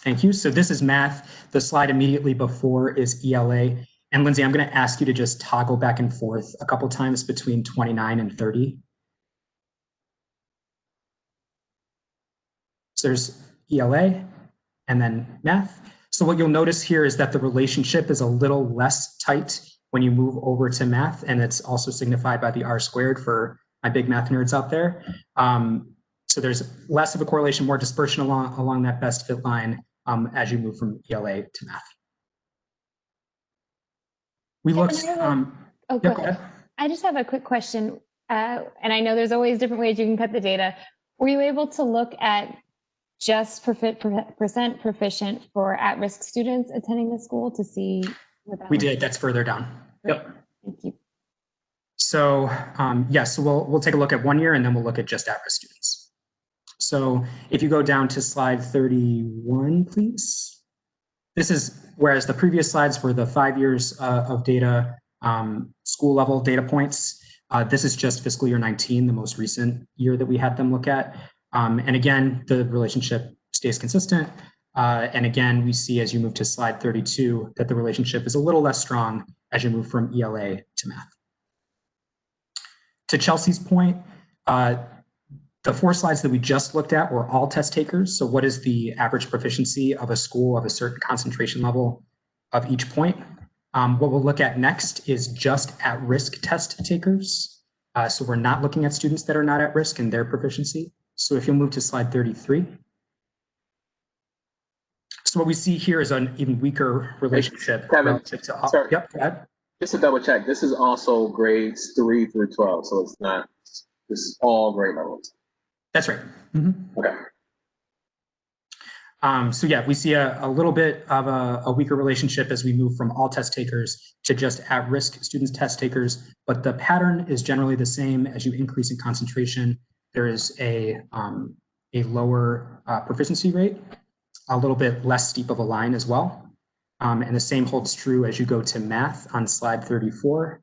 Thank you. So this is math. The slide immediately before is ELA. And Lindsay, I'm going to ask you to just toggle back and forth a couple times between 29 and 30. So there's ELA and then math. So what you'll notice here is that the relationship is a little less tight when you move over to math, and it's also signified by the R² for my big math nerds out there. So there's less of a correlation, more dispersion along that best fit line as you move from ELA to math. We looked. Oh, go ahead. I just have a quick question, and I know there's always different ways you can cut the data. Were you able to look at just percent proficient for at-risk students attending the school to see what that We did. That's further down. Great. Yep. Thank you. So yes, so we'll take a look at 1 year and then we'll look at just at-risk students. So if you go down to slide 31, please. This is, whereas the previous slides were the 5 years of data, school level data points. This is just fiscal year 19, the most recent year that we had them look at. And again, the relationship stays consistent. And again, we see as you move to slide 32 that the relationship is a little less strong as you move from ELA to math. To Chelsea's point, the 4 slides that we just looked at were all test takers. So what is the average proficiency of a school of a certain concentration level of each point? What we'll look at next is just at-risk test takers. So we're not looking at students that are not at risk and their proficiency. So if you'll move to slide 33. So what we see here is an even weaker relationship. Kevin, relative to all. sorry. Yep, go ahead. Just to double check, this is also grades 3 through 12, so it's not, this is all grade levels. That's right. Mm-hmm. Okay. So yeah, we see a little bit of a weaker relationship as we move from all test takers to just at-risk students test takers, but the pattern is generally the same. As you increase in concentration, there is a lower proficiency rate, a little bit less steep of a line as well. And the same holds true as you go to math on slide 34,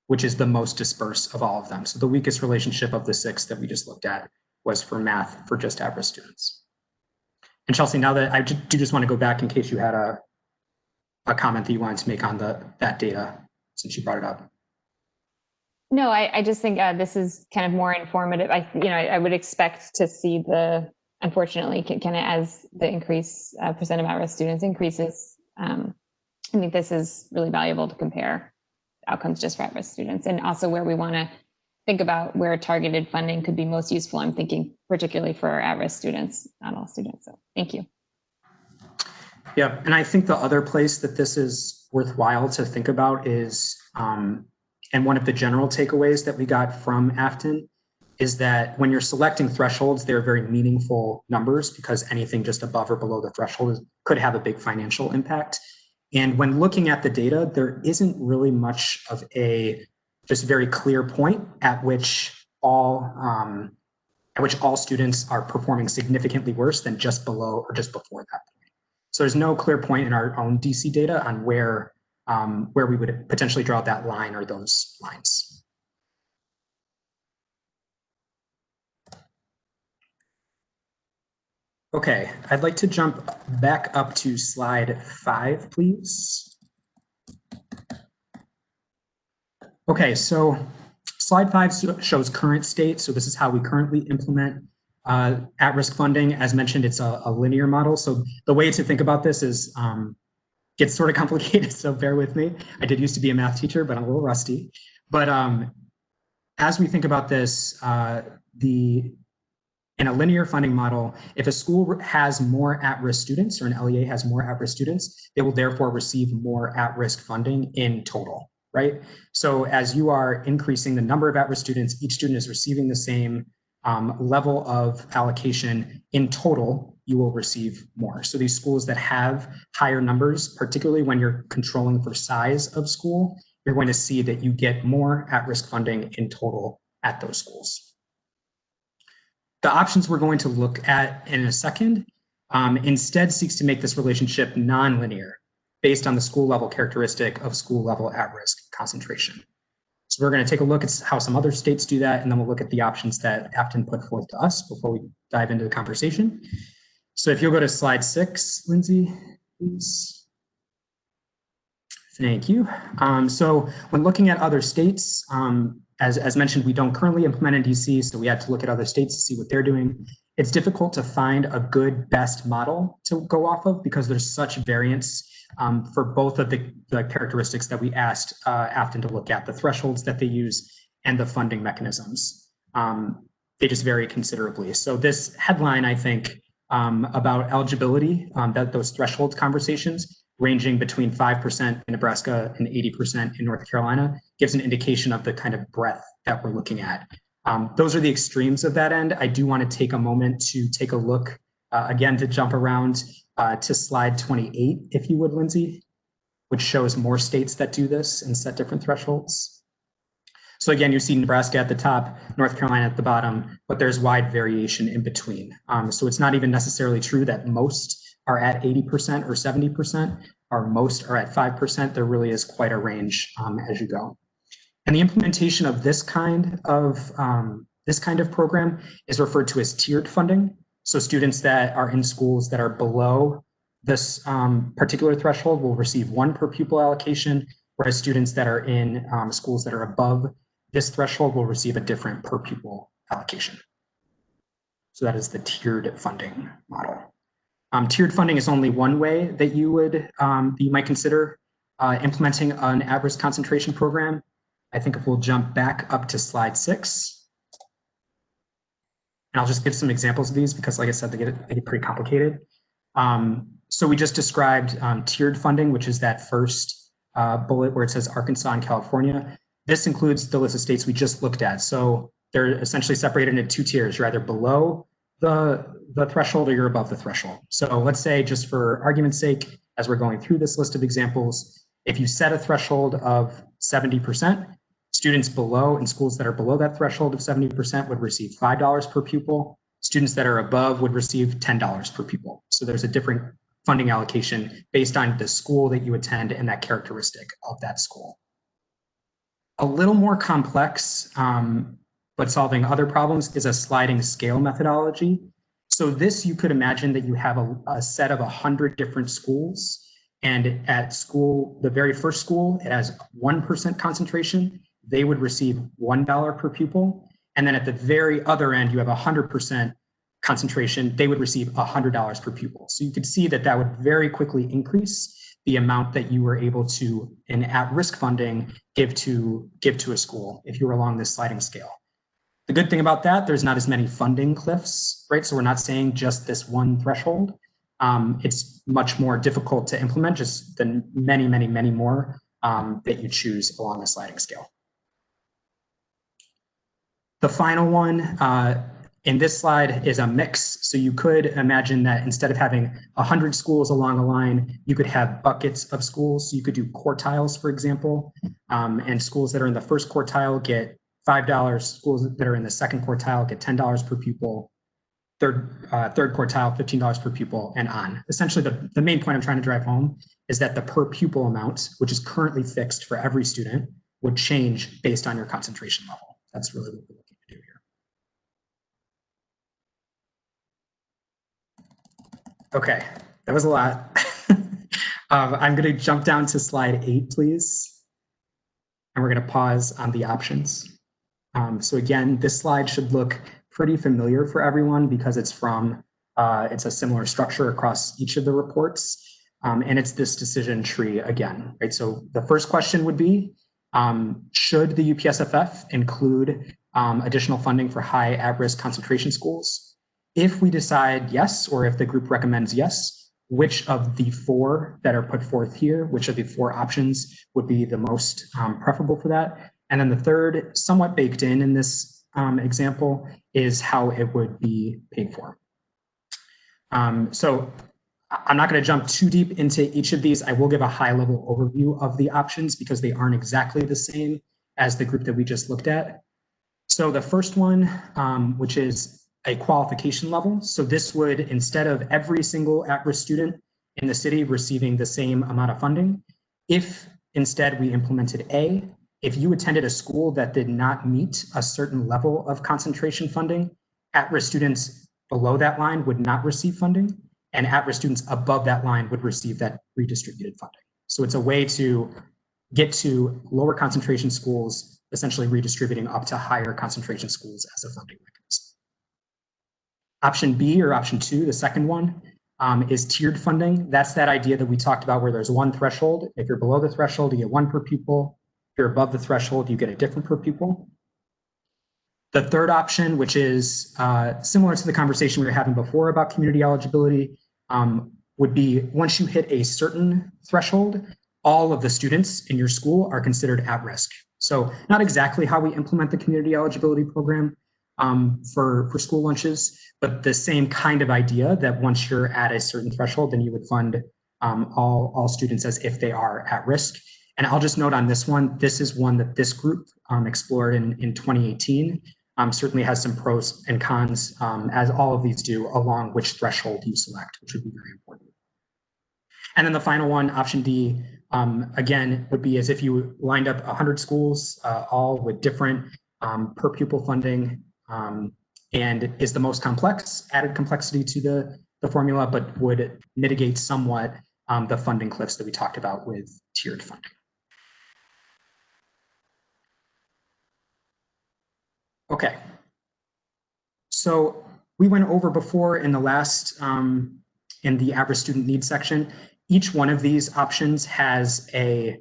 which is the most dispersed of all of them. So the weakest relationship of the 6 that we just looked at was for math for just at-risk students. And Chelsea, now that I do just want to go back in case you had a comment that you wanted to make on that data, since you brought it up. No, I just think this is kind of more informative. I would expect to see unfortunately, kind of as the increase percent of at-risk students increases, I think this is really valuable to compare outcomes just for at-risk students, and also where we want to think about where targeted funding could be most useful. I'm thinking particularly for our at-risk students, not all students. So thank you. Yeah, and I think the other place that this is worthwhile to think about is, and one of the general takeaways that we got from Afton is that when you're selecting thresholds, they're very meaningful numbers because anything just above or below the threshold could have a big financial impact. And when looking at the data, there isn't really much of a just very clear point at which all students are performing significantly worse than just below or just before that point. So there's no clear point in our own DC data on where we would potentially draw that line or those lines. Okay, I'd like to jump back up to slide 5, please. Okay, so slide 5 shows current state. So this is how we currently implement at-risk funding. As mentioned, it's a linear model. So the way to think about this is, gets sort of complicated, so bear with me. I did used to be a math teacher, but I'm a little rusty. But as we think about this, in a linear funding model, if a school has more at-risk students or an LEA has more at-risk students, they will therefore receive more at-risk funding in total, right? So as you are increasing the number of at-risk students, each student is receiving the same level of allocation. In total, you will receive more. So these schools that have higher numbers, particularly when you're controlling for size of school, you're going to see that you get more at-risk funding in total at those schools. The options we're going to look at in a second instead seeks to make this relationship nonlinear based on the school level characteristic of school level at-risk concentration. So we're going to take a look at how some other states do that, and then we'll look at the options that Afton put forth to us before we dive into the conversation. So if you'll go to slide 6, Lindsay, please. Thank you. So when looking at other states, as mentioned, we don't currently implement in DC, so we had to look at other states to see what they're doing. It's difficult to find a good best model to go off of because there's such variance for both of the characteristics that we asked Afton to look at, the thresholds that they use and the funding mechanisms. They just vary considerably. So this headline, I think, about eligibility, those threshold conversations, ranging between 5% in Nebraska and 80% in North Carolina, gives an indication of the kind of breadth that we're looking at. Those are the extremes of that end. I do want to take a moment to take a look, again, to jump around to slide 28, if you would, Lindsay, which shows more states that do this and set different thresholds. So again, you see Nebraska at the top, North Carolina at the bottom, but there's wide variation in between. So it's not even necessarily true that most are at 80% or 70%, or most are at 5%. There really is quite a range as you go. And the implementation of this kind of program is referred to as tiered funding. So students that are in schools that are below this particular threshold will receive 1 per pupil allocation, whereas students that are in schools that are above this threshold will receive a different per pupil allocation. So that is the tiered funding model. Tiered funding is only one way that you might consider implementing an at-risk concentration program. I think if we'll jump back up to slide 6, and I'll just give some examples of these because, like I said, they get pretty complicated. So we just described tiered funding, which is that first bullet where it says Arkansas and California. This includes the list of states we just looked at. So they're essentially separated into 2 tiers. You're either below the threshold or you're above the threshold. So let's say, just for argument's sake, as we're going through this list of examples, if you set a threshold of 70%, students below in schools that are below that threshold of 70% would receive $5 per pupil. Students that are above would receive $10 per pupil. So there's a different funding allocation based on the school that you attend and that characteristic of that school. A little more complex, but solving other problems, is a sliding scale methodology. So this, you could imagine that you have a set of 100 different schools, and at school, the very first school, it has 1% concentration. They would receive $1 per pupil. And then at the very other end, you have 100% concentration. They would receive $100 per pupil. So you could see that that would very quickly increase the amount that you were able to, in at-risk funding, give to a school if you were along this sliding scale. The good thing about that, there's not as many funding cliffs, right? So we're not saying just this one threshold. It's much more difficult to implement just than many, many, many more that you choose along the sliding scale. The final one in this slide is a mix. So you could imagine that instead of having 100 schools along a line, you could have buckets of schools. So you could do quartiles, for example, and schools that are in the first quartile get $5. Schools that are in the second quartile get $10 per pupil. Third quartile, $15 per pupil, and on. Essentially, the main point I'm trying to drive home is that the per pupil amount, which is currently fixed for every student, would change based on your concentration level. That's really what we're looking to do here. Okay, that was a lot. I'm going to jump down to slide 8, please. And we're going to pause on the options. So again, this slide should look pretty familiar for everyone because it's from, it's a similar structure across each of the reports. And it's this decision tree again, right? So the first question would be, should the UPSFF include additional funding for high at-risk concentration schools? If we decide yes, or if the group recommends yes, which of the 4 that are put forth here, which of the 4 options would be the most preferable for that? And then the third, somewhat baked in this example, is how it would be paid for. So I'm not going to jump too deep into each of these. I will give a high-level overview of the options because they aren't exactly the same as the group that we just looked at. So the first one, which is a qualification level. So this would, instead of every single at-risk student in the city receiving the same amount of funding, if instead we implemented A, if you attended a school that did not meet a certain level of concentration funding, at-risk students below that line would not receive funding, and at-risk students above that line would receive that redistributed funding. So it's a way to get to lower concentration schools, essentially redistributing up to higher concentration schools as a funding mechanism. Option B, or option 2, the second one, is tiered funding. That's that idea that we talked about where there's one threshold. If you're below the threshold, you get 1 per pupil. If you're above the threshold, you get a different per pupil. The third option, which is similar to the conversation we were having before about community eligibility, would be once you hit a certain threshold, all of the students in your school are considered at risk. So not exactly how we implement the community eligibility program for school lunches, but the same kind of idea that once you're at a certain threshold, then you would fund all students as if they are at risk. And I'll just note on this one, this is one that this group explored in 2018. Certainly has some pros and cons, as all of these do, along which threshold you select, which would be very important. And then the final one, option D, again, would be as if you lined up 100 schools, all with different per pupil funding, and is the most complex, added complexity to the formula, but would mitigate somewhat the funding cliffs that we talked about with tiered funding. Okay, so we went over before in the last, in the average student needs section, each one of these options has a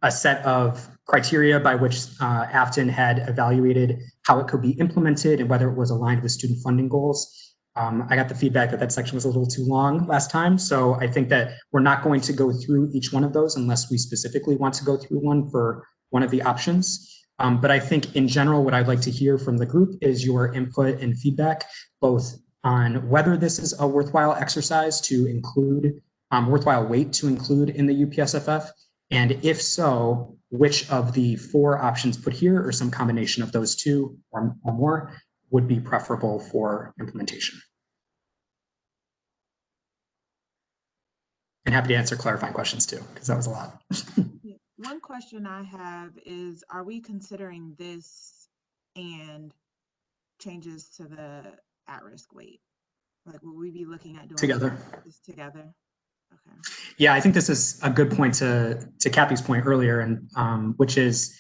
set of criteria by which Afton had evaluated how it could be implemented and whether it was aligned with student funding goals. I got the feedback that that section was a little too long last time, so I think that we're not going to go through each one of those unless we specifically want to go through one for one of the options. But I think in general, what I'd like to hear from the group is your input and feedback, both on whether this is a worthwhile exercise to include, worthwhile weight to include in the UPSFF, and if so, which of the 4 options put here or some combination of those 2 or more would be preferable for implementation. And happy to answer clarifying questions too, because that was a lot. One question I have is, are we considering this and changes to the at-risk weight? Like, will we be looking at doing this together? Okay. Yeah, I think this is a good point to Kathy's point earlier, and which is,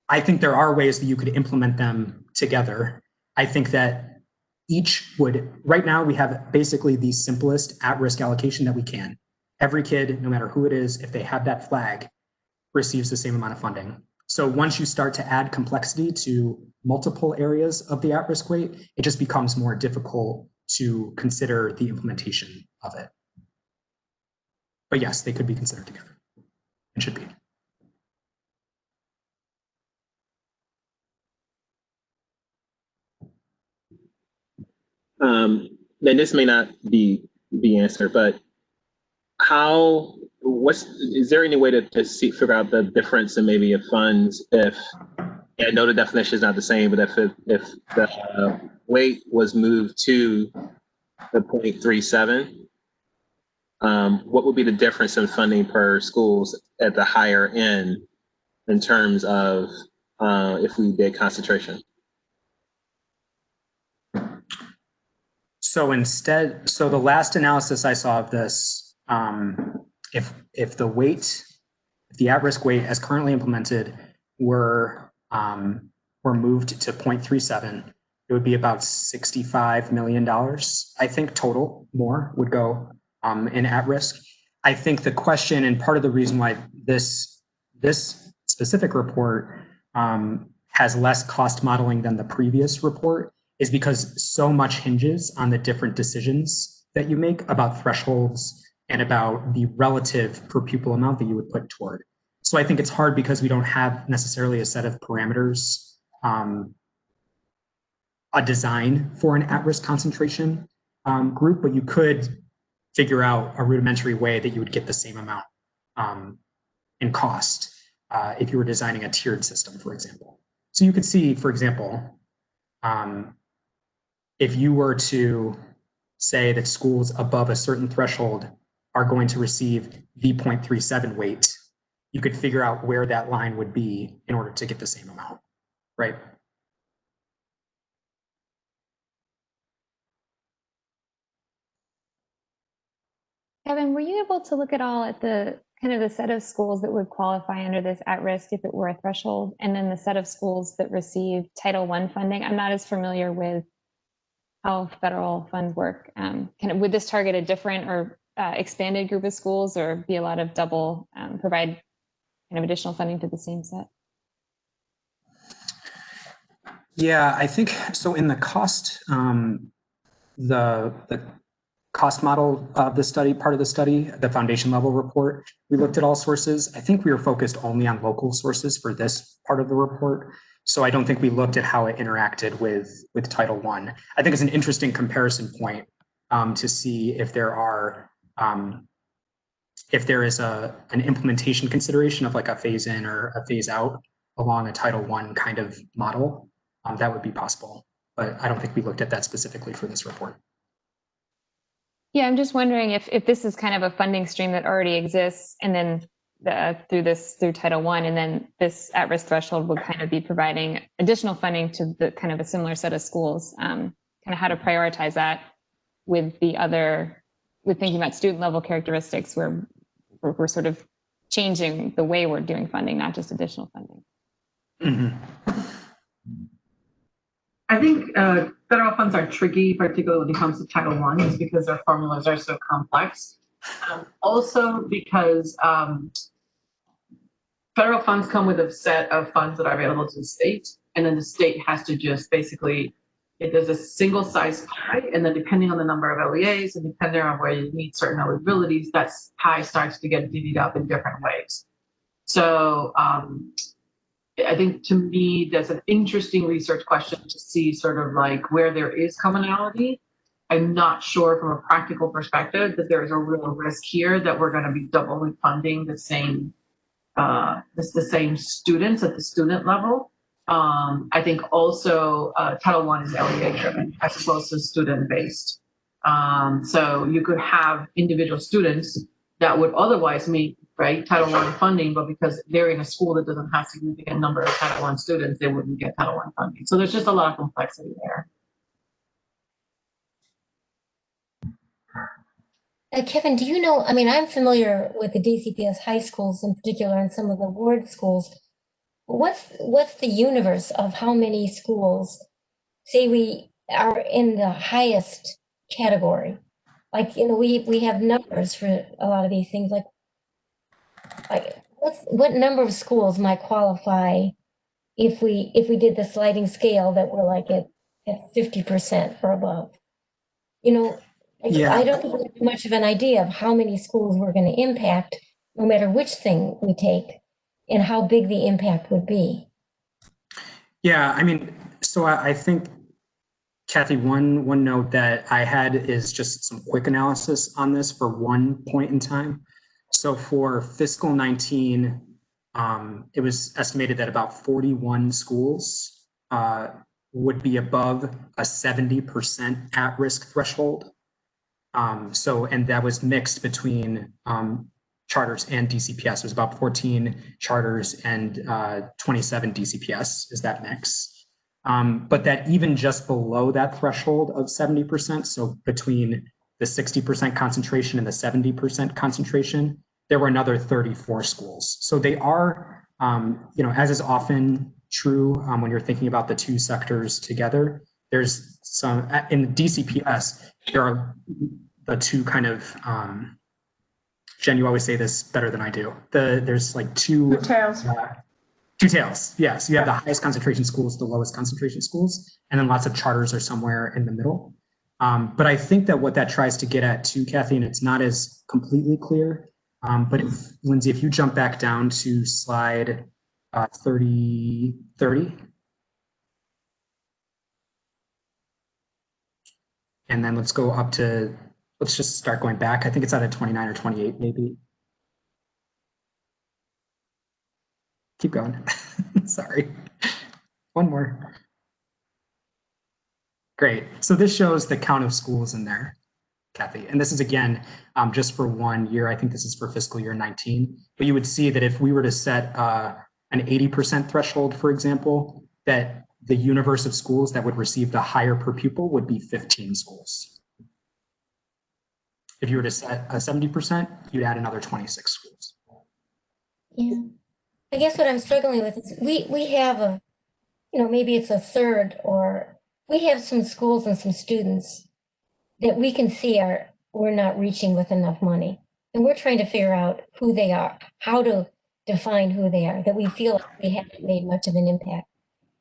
I think there are ways that you could implement them together. I think that each would, right now we have basically the simplest at-risk allocation that we can. Every kid, no matter who it is, if they have that flag, receives the same amount of funding. So once you start to add complexity to multiple areas of the at-risk weight, it just becomes more difficult to consider the implementation of it. But yes, they could be considered together. It should be. Then this may not be answered, but is there any way to figure out the difference in maybe of funds if, I know the definition is not the same, but if the weight was moved to the 0.37, what would be the difference in funding per schools at the higher end in terms of if we did concentration? So the last analysis I saw of this, if the at-risk weight as currently implemented were moved to 0.37, it would be about $65 million, I think, total more would go in at-risk. I think the question, and part of the reason why this specific report has less cost modeling than the previous report, is because so much hinges on the different decisions that you make about thresholds and about the relative per pupil amount that you would put toward. So I think it's hard because we don't have necessarily a set of parameters, a design for an at-risk concentration group, but you could figure out a rudimentary way that you would get the same amount in cost if you were designing a tiered system, for example. So you could see, for example, if you were to say that schools above a certain threshold are going to receive the 0.37 weight, you could figure out where that line would be in order to get the same amount, right? Kevin, were you able to look at all at the kind of the set of schools that would qualify under this at risk if it were a threshold, and then the set of schools that receive Title I funding? I'm not as familiar with how federal funds work. Would this target a different or expanded group of schools, or be a lot of double, provide kind of additional funding to the same set? Yeah, I think so. In the cost, the cost model of the study, part of the study, the foundation level report, we looked at all sources. I think we were focused only on local sources for this part of the report. So I don't think we looked at how it interacted with Title I. I think it's an interesting comparison point to see if there are, if there is an implementation consideration of like a phase in or a phase out along a Title I kind of model, that would be possible. But I don't think we looked at that specifically for this report. Yeah, I'm just wondering if this is kind of a funding stream that already exists, and then through Title I, and then this at-risk threshold would kind of be providing additional funding to the kind of a similar set of schools. Kind of how to prioritize that with thinking about student level characteristics, where we're sort of changing the way we're doing funding, not just additional funding. Mm-hmm. I think federal funds are tricky, particularly when it comes to Title I, just because their formulas are so complex. Also because federal funds come with a set of funds that are available to the state, and then the state has to just basically, if there's a single size pie, and then depending on the number of LEAs and depending on where you meet certain eligibilities, that pie starts to get divvied up in different ways. So I think, to me, that's an interesting research question to see sort of like where there is commonality. I'm not sure from a practical perspective that there is a real risk here that we're going to be doubly funding the same students at the student level. I think also Title I is LEA driven as opposed to student based. So you could have individual students that would otherwise meet Title I funding, but because they're in a school that doesn't have significant number of Title I students, they wouldn't get Title I funding. So there's just a lot of complexity there. Kevin, do you know, I mean, I'm familiar with the DCPS high schools in particular and some of the ward schools. What's the universe of how many schools, say we are in the highest category? Like, we have numbers for a lot of these things, like what number of schools might qualify if we did the sliding scale that we're like at 50% or above? You know, Yeah. I don't think we have much of an idea of how many schools we're going to impact, no matter which thing we take, and how big the impact would be. Yeah, I mean, so I think, Kathy, one note that I had is just some quick analysis on this for one point in time. So for fiscal 19, it was estimated that about 41 schools would be above a 70% at-risk threshold. And that was mixed between charters and DCPS. It was about 14 charters and 27 DCPS is that mix. But that even just below that threshold of 70%, so between the 60% concentration and the 70% concentration, there were another 34 schools. So they are, as is often true when you're thinking about the two sectors together, there's some, in the DCPS, there are the two kind of, Jen, you always say this better than I do. There's like two tails. Two tails, yes. You have the highest concentration schools, the lowest concentration schools, and then lots of charters are somewhere in the middle. But I think that what that tries to get at too, Kathy, and it's not as completely clear, but Lindsay, if you jump back down to slide 30, and then let's go up to, let's just start going back. I think it's out of 29 or 28 maybe. Keep going. Sorry. One more. Great. So this shows the count of schools in there, Kathy. And this is, again, just for 1 year. I think this is for fiscal year 19. But you would see that if we were to set an 80% threshold, for example, that the universe of schools that would receive the higher per pupil would be 15 schools. If you were to set a 70%, you'd add another 26 schools. Yeah. I guess what I'm struggling with is we have maybe it's a third, or we have some schools and some students that we can see we're not reaching with enough money. And we're trying to figure out who they are, how to define who they are, that we feel like we haven't made much of an impact.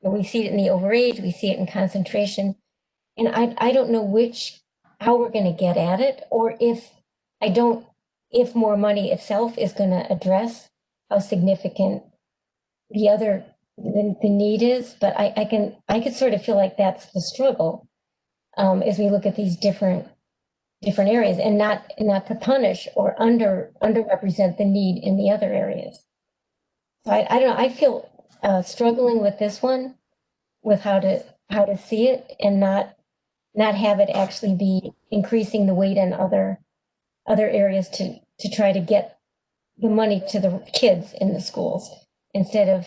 And we see it in the overage, we see it in concentration. And I don't know how we're going to get at it, or if more money itself is going to address how significant the need is. But I could sort of feel like that's the struggle as we look at these different areas, and not to punish or underrepresent the need in the other areas. So I don't know. I feel struggling with this one, with how to see it and not have it actually be increasing the weight in other areas to try to get the money to the kids in the schools, instead of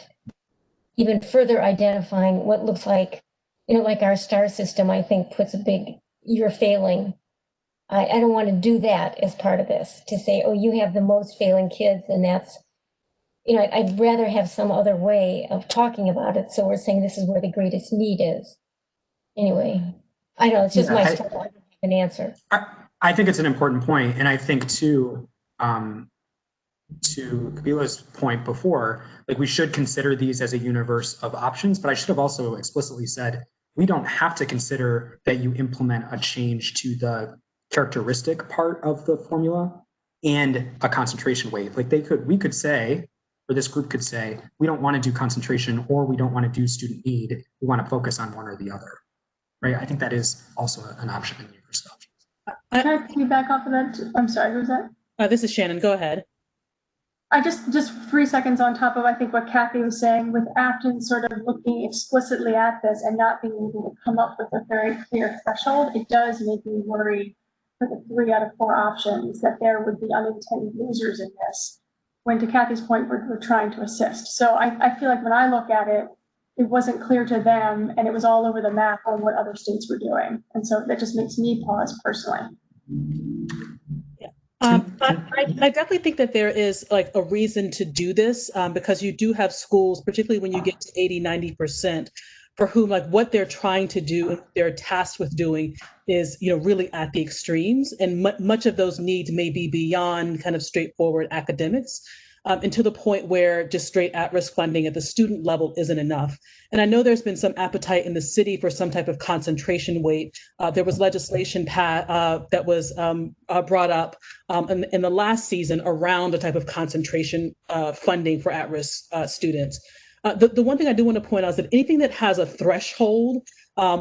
even further identifying what looks like, like our STAR system, I think puts a big, you're failing. I don't want to do that as part of this, to say, oh, you have the most failing kids, and that's, I'd rather have some other way of talking about it. So we're saying this is where the greatest need is. Anyway, I know it's just my struggle. I don't have an answer. I think it's an important point, and I think too, to Kabila's point before, like, we should consider these as a universe of options, but I should have also explicitly said, we don't have to consider that you implement a change to the characteristic part of the formula and a concentration weight. Like we could say, or this group could say, we don't want to do concentration, or we don't want to do student need. We want to focus on one or the other, right? I think that is also an option in universe of options. Can you back off of that? I'm sorry, who's that? This is Shannon, go ahead. I just 3 seconds on top of, I think, what Kathy was saying, with Afton sort of looking explicitly at this and not being able to come up with a very clear threshold, it does make me worried for the 3 out of 4 options that there would be unintended losers in this, when, to Kathy's point, we're trying to assist. So I feel like when I look at it, it wasn't clear to them, and it was all over the map on what other states were doing. And so that just makes me pause personally. I definitely think that there is like a reason to do this, because you do have schools, particularly when you get to 80–90%, for whom like what they're trying to do, they're tasked with doing, is really at the extremes, and much of those needs may be beyond kind of straightforward academics. and to the point where just straight at-risk funding at the student level isn't enough. And I know there's been some appetite in the city for some type of concentration weight. There was legislation that was brought up in the last season around the type of concentration funding for at-risk students. The one thing I do want to point out is that anything that has a threshold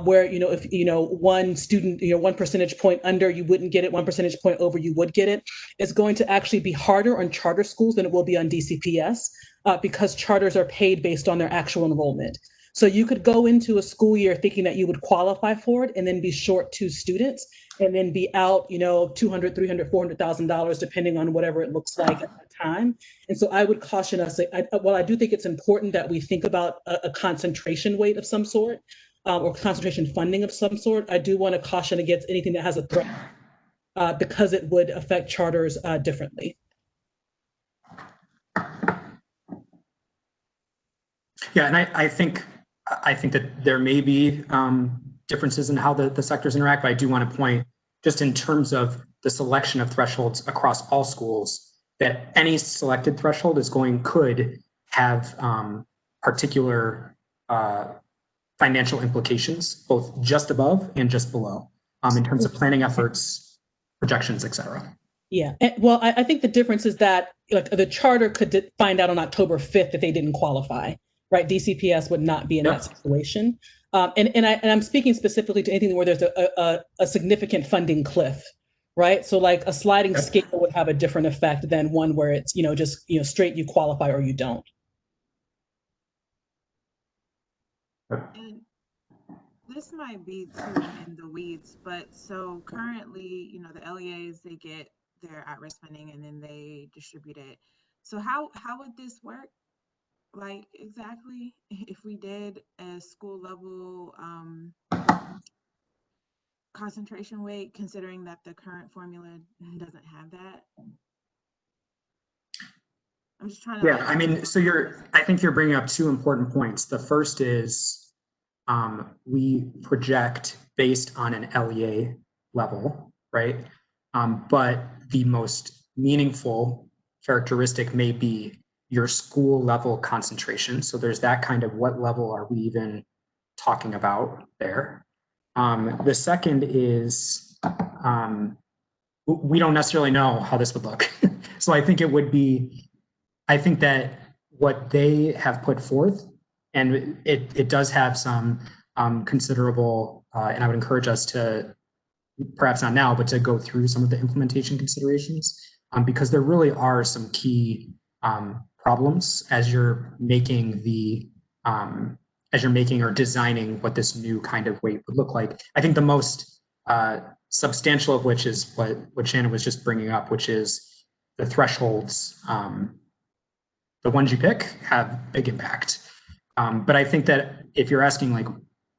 where, if, one student, 1 percentage point under, you wouldn't get it, 1 percentage point over, you would get it, is going to actually be harder on charter schools than it will be on DCPS because charters are paid based on their actual enrollment. So you could go into a school year thinking that you would qualify for it and then be short 2 students and then be out, $200,000, $300,000, $400,000, depending on whatever it looks like at that time. And so I would caution us, while I do think it's important that we think about a concentration weight of some sort, or concentration funding of some sort, I do want to caution against anything that has a threat because it would affect charters differently. Yeah, and I think that there may be differences in how the sectors interact, but I do want to point, just in terms of the selection of thresholds across all schools, that any selected threshold could have particular financial implications, both just above and just below, in terms of planning efforts, projections, et cetera. Yeah, well, I think the difference is that the charter could find out on October 5th that they didn't qualify, right? DCPS would not be in that situation. And I'm speaking specifically to anything where there's a significant funding cliff, right? So like a sliding scale would have a different effect than one where it's, just, straight you qualify or you don't. And this might be too in the weeds, but so currently, the LEAs, they get their at-risk funding and then they distribute it. So how would this work? Like exactly if we did a school level concentration weight, considering that the current formula doesn't have that? I'm just trying to. Yeah, I mean, so I think you're bringing up 2 important points. The first is we project based on an LEA level, right? But the most meaningful characteristic may be your school level concentration. So there's that kind of, what level are we even talking about there? The second is we don't necessarily know how this would look. So I think that what they have put forth, and it does have some considerable, and I would encourage us to, perhaps not now, but to go through some of the implementation considerations, because there really are some key problems as you're making or designing what this new kind of weight would look like. I think the most substantial of which is what Shannon was just bringing up, which is the thresholds. The ones you pick have big impact. But I think that if you're asking like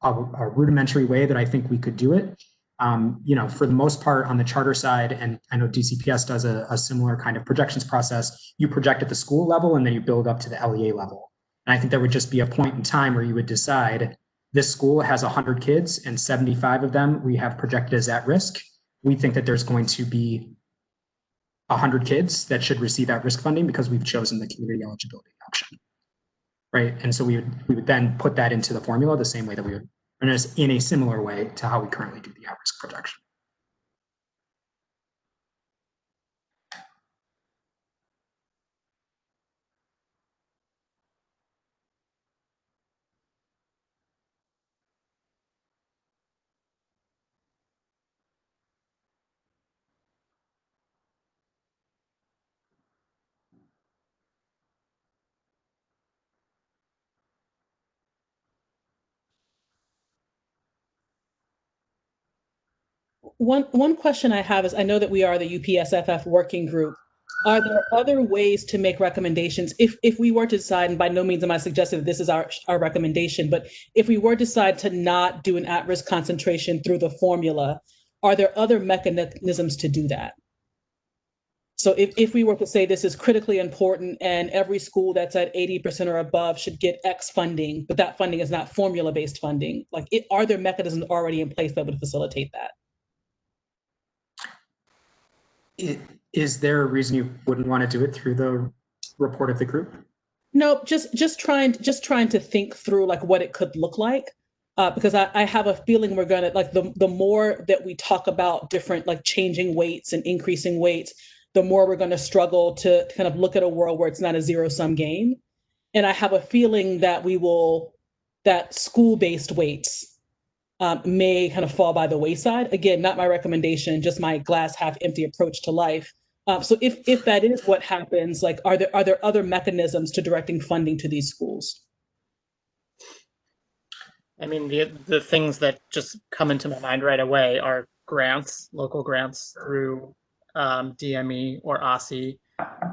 a rudimentary way that I think we could do it, for the most part on the charter side, and I know DCPS does a similar kind of projections process, you project at the school level and then you build up to the LEA level. And I think there would just be a point in time where you would decide this school has 100 kids and 75 of them we have projected as at risk. We think that there's going to be 100 kids that should receive at-risk funding because we've chosen the community eligibility option, right? And so we would then put that into the formula the same way that we would, in a similar way to how we currently do the at-risk projection. One question I have is, I know that we are the UPSFF Working Group. Are there other ways to make recommendations if we were to decide, and by no means am I suggesting that this is our recommendation, but if we were to decide to not do an at-risk concentration through the formula, are there other mechanisms to do that? So if we were to say this is critically important and every school that's at 80% or above should get X funding, but that funding is not formula-based funding, are there mechanisms already in place that would facilitate that? Is there a reason you wouldn't want to do it through the report of the group? No, just trying to think through like what it could look like. Because I have a feeling we're gonna like the more that we talk about different like changing weights and increasing weights, the more we're gonna struggle to kind of look at a world where it's not a zero-sum game. And I have a feeling that that school-based weights may kind of fall by the wayside. Again, not my recommendation, just my glass half empty approach to life. So if that is what happens, like are there other mechanisms to directing funding to these schools? I mean, the things that just come into my mind right away are grants, local grants through DME or OSSI.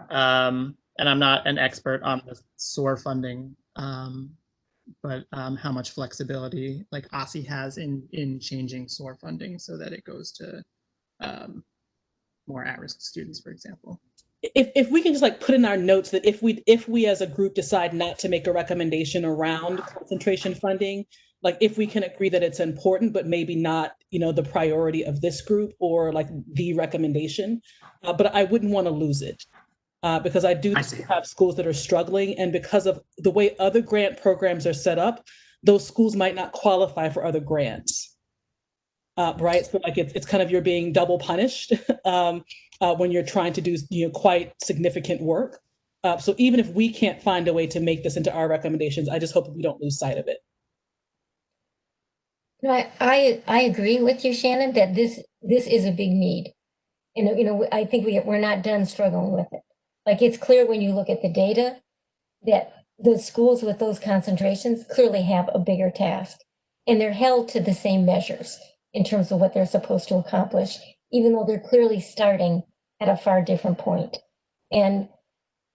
And I'm not an expert on the SOAR funding, but how much flexibility like OSSI has in changing SOAR funding so that it goes to more at-risk students, for example. If we can just like put in our notes that if we as a group decide not to make a recommendation around concentration funding, like if we can agree that it's important, but maybe not, the priority of this group or like the recommendation, but I wouldn't want to lose it. Because I do have schools that are struggling, and because of the way other grant programs are set up, those schools might not qualify for other grants. Right, so like it's kind of you're being double punished when you're trying to do quite significant work. So even if we can't find a way to make this into our recommendations, I just hope that we don't lose sight of it. No, I agree with you, Shannon, that this is a big need. And I think we're not done struggling with it. Like it's clear when you look at the data that the schools with those concentrations clearly have a bigger task, and they're held to the same measures in terms of what they're supposed to accomplish, even though they're clearly starting at a far different point. And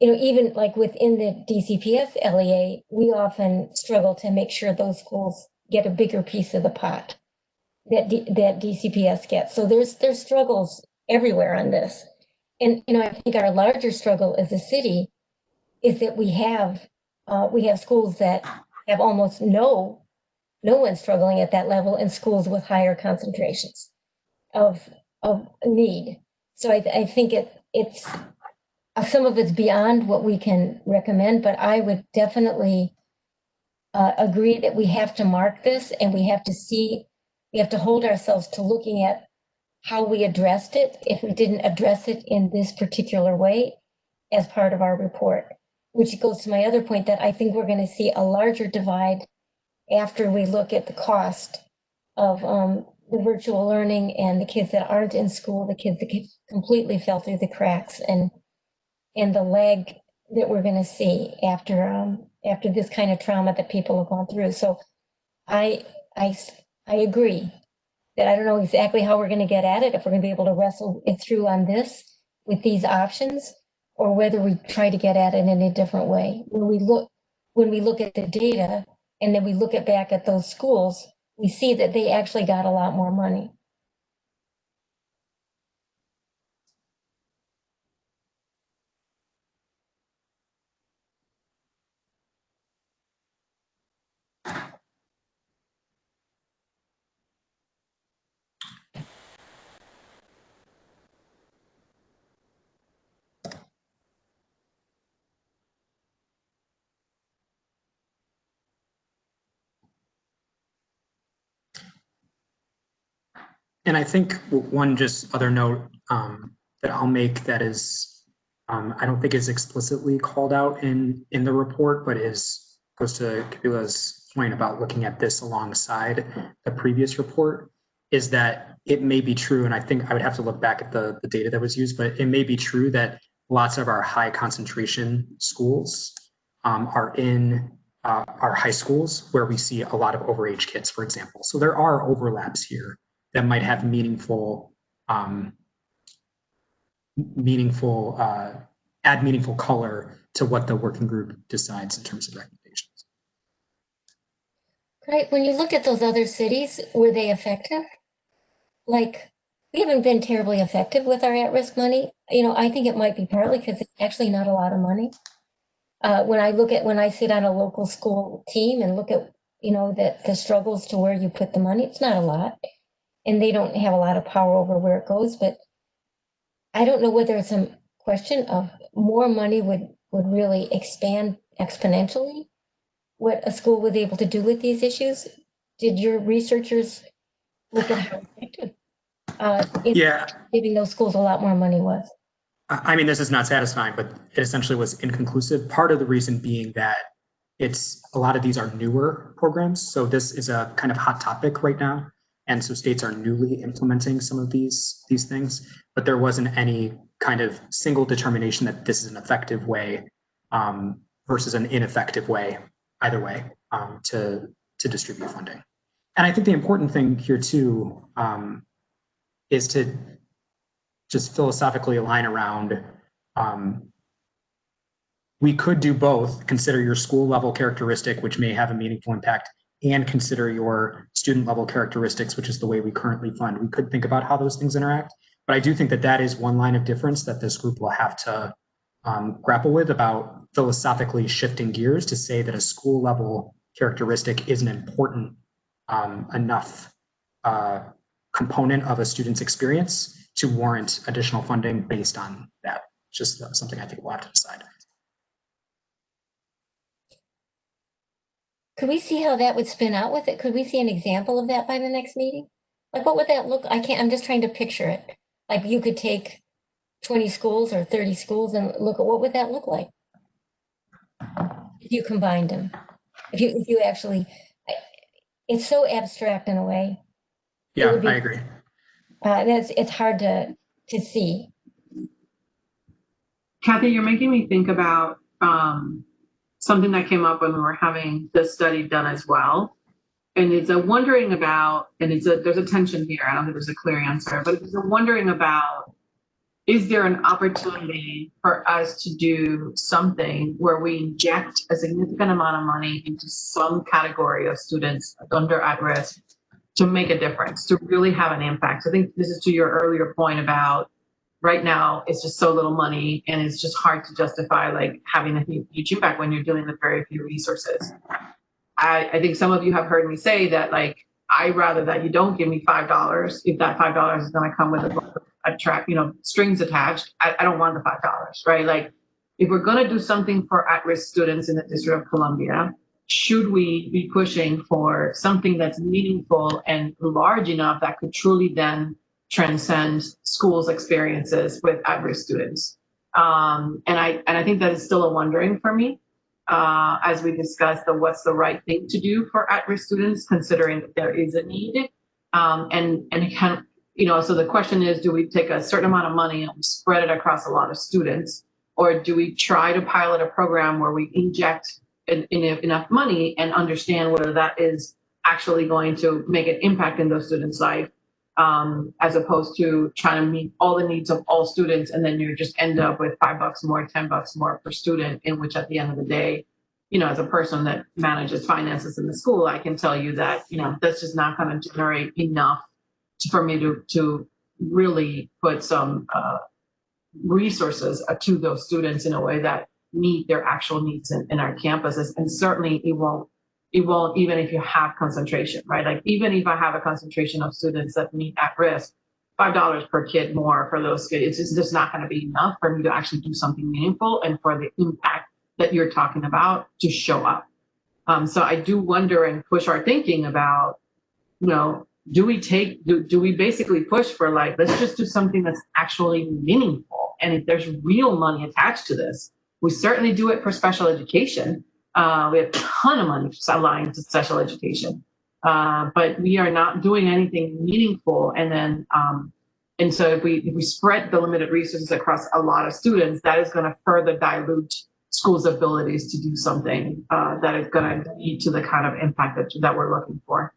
even like within the DCPS LEA, we often struggle to make sure those schools get a bigger piece of the pot that DCPS gets. So there's struggles everywhere on this. And I think our larger struggle as a city is that we have schools that have almost no one struggling at that level, and schools with higher concentrations of need. So I think it's some of it's beyond what we can recommend, but I would definitely agree that we have to mark this, and we have to hold ourselves to looking at how we addressed it if we didn't address it in this particular way as part of our report, which goes to my other point that I think we're going to see a larger divide after we look at the cost of the virtual learning and the kids that aren't in school, the kids that completely fell through the cracks, and the lag that we're going to see after this kind of trauma that people have gone through. So I agree that I don't know exactly how we're going to get at it, if we're going to be able to wrestle it through on this with these options, or whether we try to get at it in a different way. When we look at the data and then we look back at those schools, we see that they actually got a lot more money. And I think one just other note that I'll make that is, I don't think is explicitly called out in the report, but goes to Kabila's point about looking at this alongside the previous report, is that it may be true, and I think I would have to look back at the data that was used, but it may be true that lots of our high concentration schools are in our high schools where we see a lot of overage kids, for example. So there are overlaps here that might have meaningful add meaningful color to what the working group decides in terms of recommendations. Right. When you look at those other cities, were they effective? Like, we haven't been terribly effective with our at-risk money. I think it might be partly because it's actually not a lot of money. When I sit on a local school team and look at, the struggles to where you put the money, it's not a lot. And they don't have a lot of power over where it goes, but I don't know whether it's a question of more money would would really expand exponentially what a school was able to do with these issues. Did your researchers look at how effective giving those schools a lot more money was? I mean, this is not satisfying, but it essentially was inconclusive. Part of the reason being that a lot of these are newer programs. So this is a kind of hot topic right now. And so states are newly implementing some of these things, but there wasn't any kind of single determination that this is an effective way versus an ineffective way, either way, to distribute funding. And I think the important thing here too is to just philosophically align around, we could do both, consider your school level characteristic, which may have a meaningful impact, and consider your student level characteristics, which is the way we currently fund. We could think about how those things interact, but I do think that that is one line of difference that this group will have to grapple with, about philosophically shifting gears to say that a school level characteristic is an important enough component of a student's experience to warrant additional funding based on that. Just something I think we'll have to decide. Could we see how that would spin out with it? Could we see an example of that by the next meeting? Like, what would that look? I'm just trying to picture it. Like, you could take 20 schools or 30 schools and look at what would that look like if you combined them. If you actually, it's so abstract in a way. Yeah, I agree. It's hard to see. Kathy, you're making me think about something that came up when we were having this study done as well. And it's a wondering about, and there's a tension here. I don't think there's a clear answer, but it's a wondering about, is there an opportunity for us to do something where we inject a significant amount of money into some category of students under at risk to make a difference, to really have an impact? I think this is to your earlier point about right now, it's just so little money and it's just hard to justify like having a huge impact when you're dealing with very few resources. I think some of you have heard me say that, like, I'd rather that you don't give me $5 if that $5 is going to come with strings attached. I don't want the $5, right? Like, if we're going to do something for at-risk students in the District of Columbia, should we be pushing for something that's meaningful and large enough that could truly then transcend schools' experiences with at-risk students? And I think that is still a wondering for me. As we discuss what's the right thing to do for at-risk students, considering that there is a need. So the question is, do we take a certain amount of money and spread it across a lot of students? Or do we try to pilot a program where we inject enough money and understand whether that is actually going to make an impact in those students' life, as opposed to trying to meet all the needs of all students, and then you just end up with $5 more, $10 more per student, in which at the end of the day, as a person that manages finances in the school, I can tell you that, that's just not going to generate enough for me to really put some resources to those students in a way that meet their actual needs in our campuses. And certainly it won't, even if you have concentration, right? Like, even if I have a concentration of students that meet at risk, $5 per kid more for those kids, it's just not going to be enough for me to actually do something meaningful and for the impact that you're talking about to show up. So I do wonder and push our thinking about, do we basically push for, like, let's just do something that's actually meaningful? And if there's real money attached to this, we certainly do it for special education. We have a ton of money aligned to special education, but we are not doing anything meaningful. And then, and so if we spread the limited resources across a lot of students, that is going to further dilute schools' abilities to do something that is going to lead to the kind of impact that we're looking for.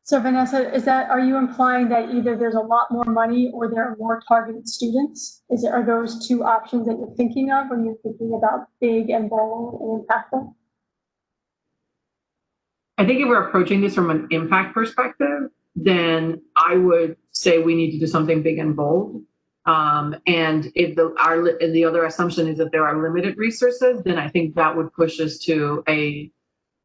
So Vanessa, are you implying that either there's a lot more money or there are more targeted students? Are those two options that you're thinking of when you're thinking about big and bold and impactful? I think if we're approaching this from an impact perspective, then I would say we need to do something big and bold. And if the other assumption is that there are limited resources, then I think that would push us to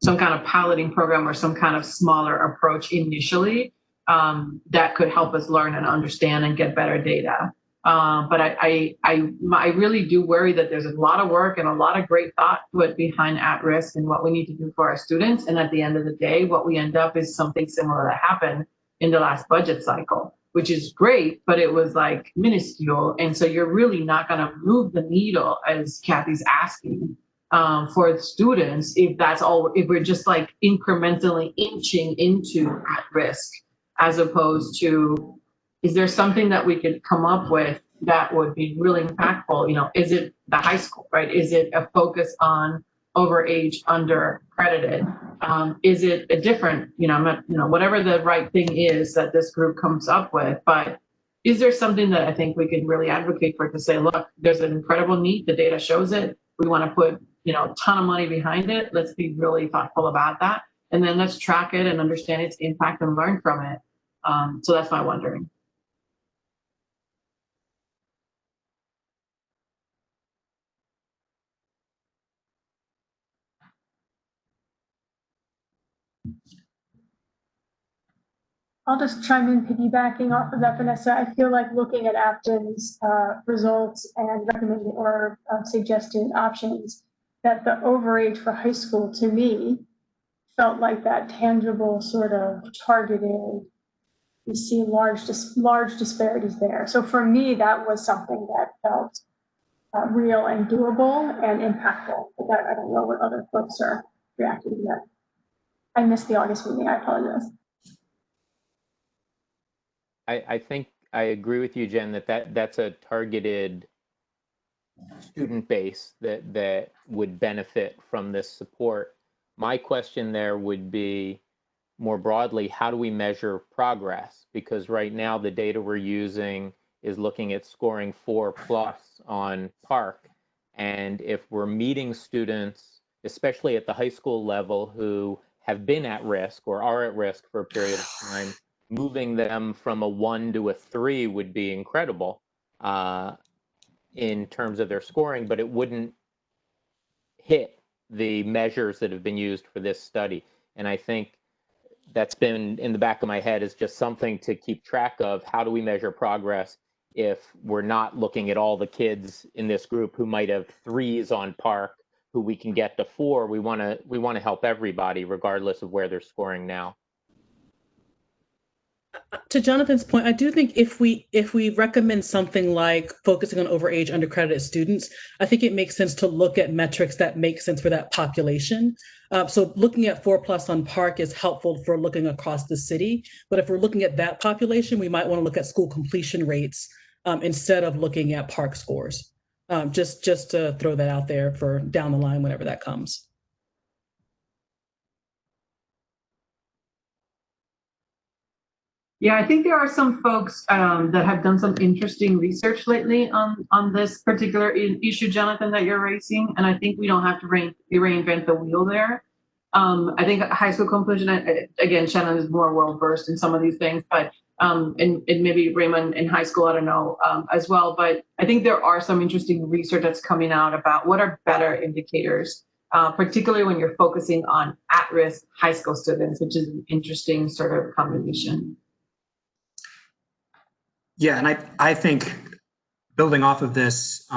some kind of piloting program or some kind of smaller approach initially, that could help us learn and understand and get better data. But I really do worry that there's a lot of work and a lot of great thought put behind at risk and what we need to do for our students. And at the end of the day, what we end up is something similar that happened in the last budget cycle, which is great, but it was like minuscule. And so you're really not going to move the needle, as Kathy's asking, for students if that's all, if we're just like incrementally inching into at risk, as opposed to, is there something that we could come up with that would be really impactful? You know, is it the high school, right? Is it a focus on overage, under accredited? Is it a different, whatever the right thing is that this group comes up with, but is there something that I think we could really advocate for to say, look, there's an incredible need, the data shows it, we want to put, a ton of money behind it. Let's be really thoughtful about that. And then let's track it and understand its impact and learn from it. So that's my wondering. I'll just chime in piggybacking off of that, Vanessa. I feel like looking at Afton's results and recommended or suggested options, that the overage for high school to me felt like that tangible sort of targeted, you see large disparities there. So for me, that was something that felt real and doable and impactful. But that, I don't know what other folks are reacting to that. I missed the August meeting, I apologize. I think I agree with you, Jen, that's a targeted student base that would benefit from this support. My question there would be, more broadly, how do we measure progress? Because right now the data we're using is looking at scoring 4+ on PARCC. And if we're meeting students, especially at the high school level, who have been at risk or are at risk for a period of time, moving them from a 1 to a 3 would be incredible in terms of their scoring, but it wouldn't hit the measures that have been used for this study. And I think that's been in the back of my head is just something to keep track of. How do we measure progress if we're not looking at all the kids in this group who might have 3s on PARCC, who we can get to 4? We want to help everybody regardless of where they're scoring now. To Jonathan's point, I do think if we recommend something like focusing on overage, undercredited students, I think it makes sense to look at metrics that make sense for that population. So looking at 4+ on PARCC is helpful for looking across the city. But if we're looking at that population, we might want to look at school completion rates instead of looking at PARCC scores. Just to throw that out there for down the line whenever that comes. Yeah, I think there are some folks that have done some interesting research lately on this particular issue, Jonathan, that you're raising. And I think we don't have to reinvent the wheel there. I think high school completion, again, Shannon is more well-versed in some of these things, but and maybe Raymond in high school, I don't know, as well. But I think there are some interesting research that's coming out about what are better indicators, particularly when you're focusing on at-risk high school students, which is an interesting sort of combination. Yeah, and I think building off of this,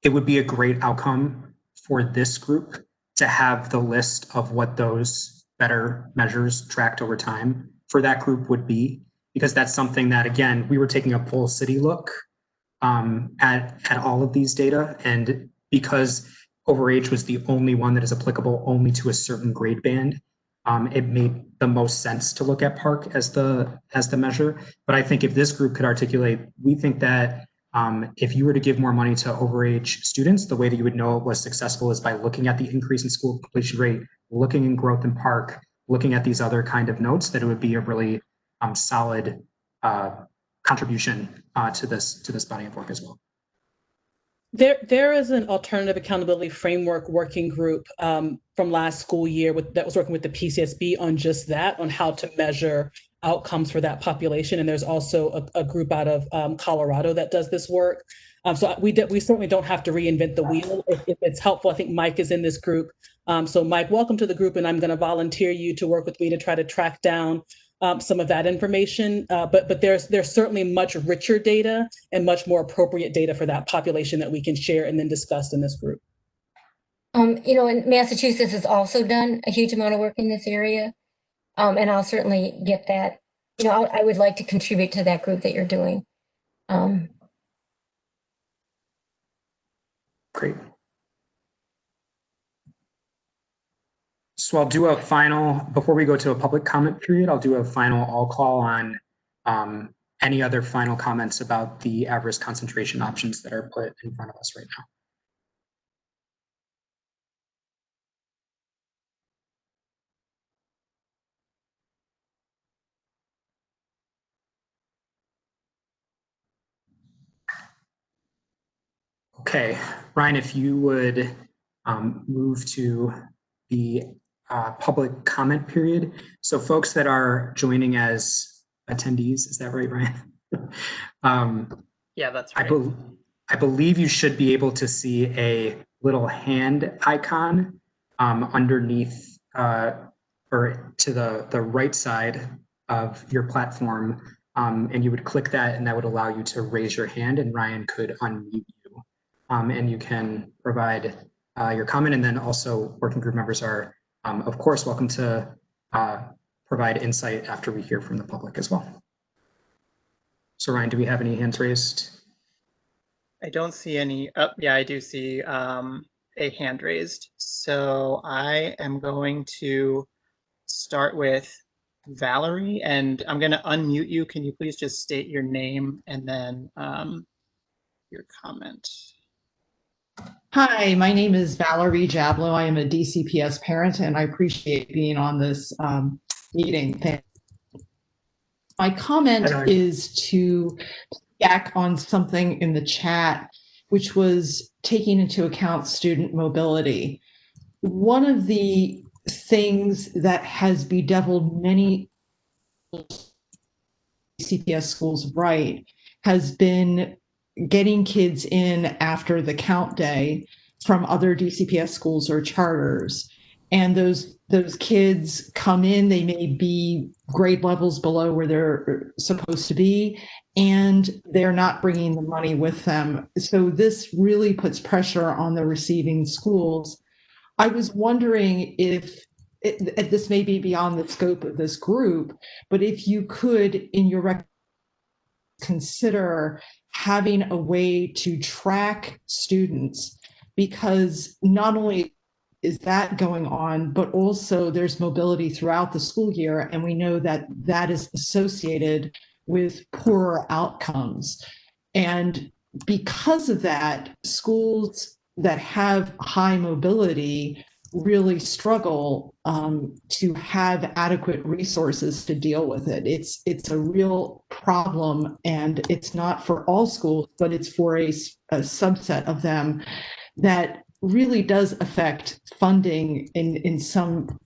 it would be a great outcome for this group to have the list of what those better measures tracked over time for that group would be, because that's something that, again, we were taking a full city look at all of these data, and because overage was the only one that is applicable only to a certain grade band, it made the most sense to look at PARCC as the measure. But I think if this group could articulate, we think that if you were to give more money to overage students, the way that you would know it was successful is by looking at the increase in school completion rate, looking in growth in PARCC, looking at these other kind of notes, that it would be a really solid contribution to this body of work as well. There is an alternative accountability framework working group from last school year that was working with the PCSB on just that, on how to measure outcomes for that population. And there's also a group out of Colorado that does this work. So we certainly don't have to reinvent the wheel. If it's helpful, I think Mike is in this group. So Mike, welcome to the group, and I'm going to volunteer you to work with me to try to track down some of that information, but there's certainly much richer data and much more appropriate data for that population that we can share and then discuss in this group. You know, and Massachusetts has also done a huge amount of work in this area, and I'll certainly get that. You know, I would like to contribute to that group that you're doing. Great. So I'll do a final, before we go to a public comment period, I'll do a final all call on any other final comments about the at-risk concentration options that are put in front of us right now. Okay, Ryan, if you would move to the public comment period. So folks that are joining as attendees, is that right, Ryan? Yeah, that's right. I believe you should be able to see a little hand icon underneath or to the right side of your platform. And you would click that and that would allow you to raise your hand and Ryan could unmute you. And you can provide your comment, and then also working group members are, of course, welcome to provide insight after we hear from the public as well. So Ryan, do we have any hands raised? I don't see any. Oh, yeah, I do see a hand raised. So I am going to start with Valerie, and I'm going to unmute you. Can you please just state your name and then your comment? Hi, my name is Valerie Jablow. I am a DCPS parent, and I appreciate being on this meeting. Thanks. My comment is to back on something in the chat, which was taking into account student mobility. One of the things that has bedeviled many DCPS schools right has been getting kids in after the count day from other DCPS schools or charters. And those kids come in, they may be grade levels below where they're supposed to be, and they're not bringing the money with them. So this really puts pressure on the receiving schools. I was wondering if this may be beyond the scope of this group, but if you could, in your consider having a way to track students, because not only is that going on, but also there's mobility throughout the school year, and we know that that is associated with poorer outcomes. And because of that, schools that have high mobility really struggle to have adequate resources to deal with it. It's a real problem, and it's not for all schools, but it's for a subset of them that really does affect funding in some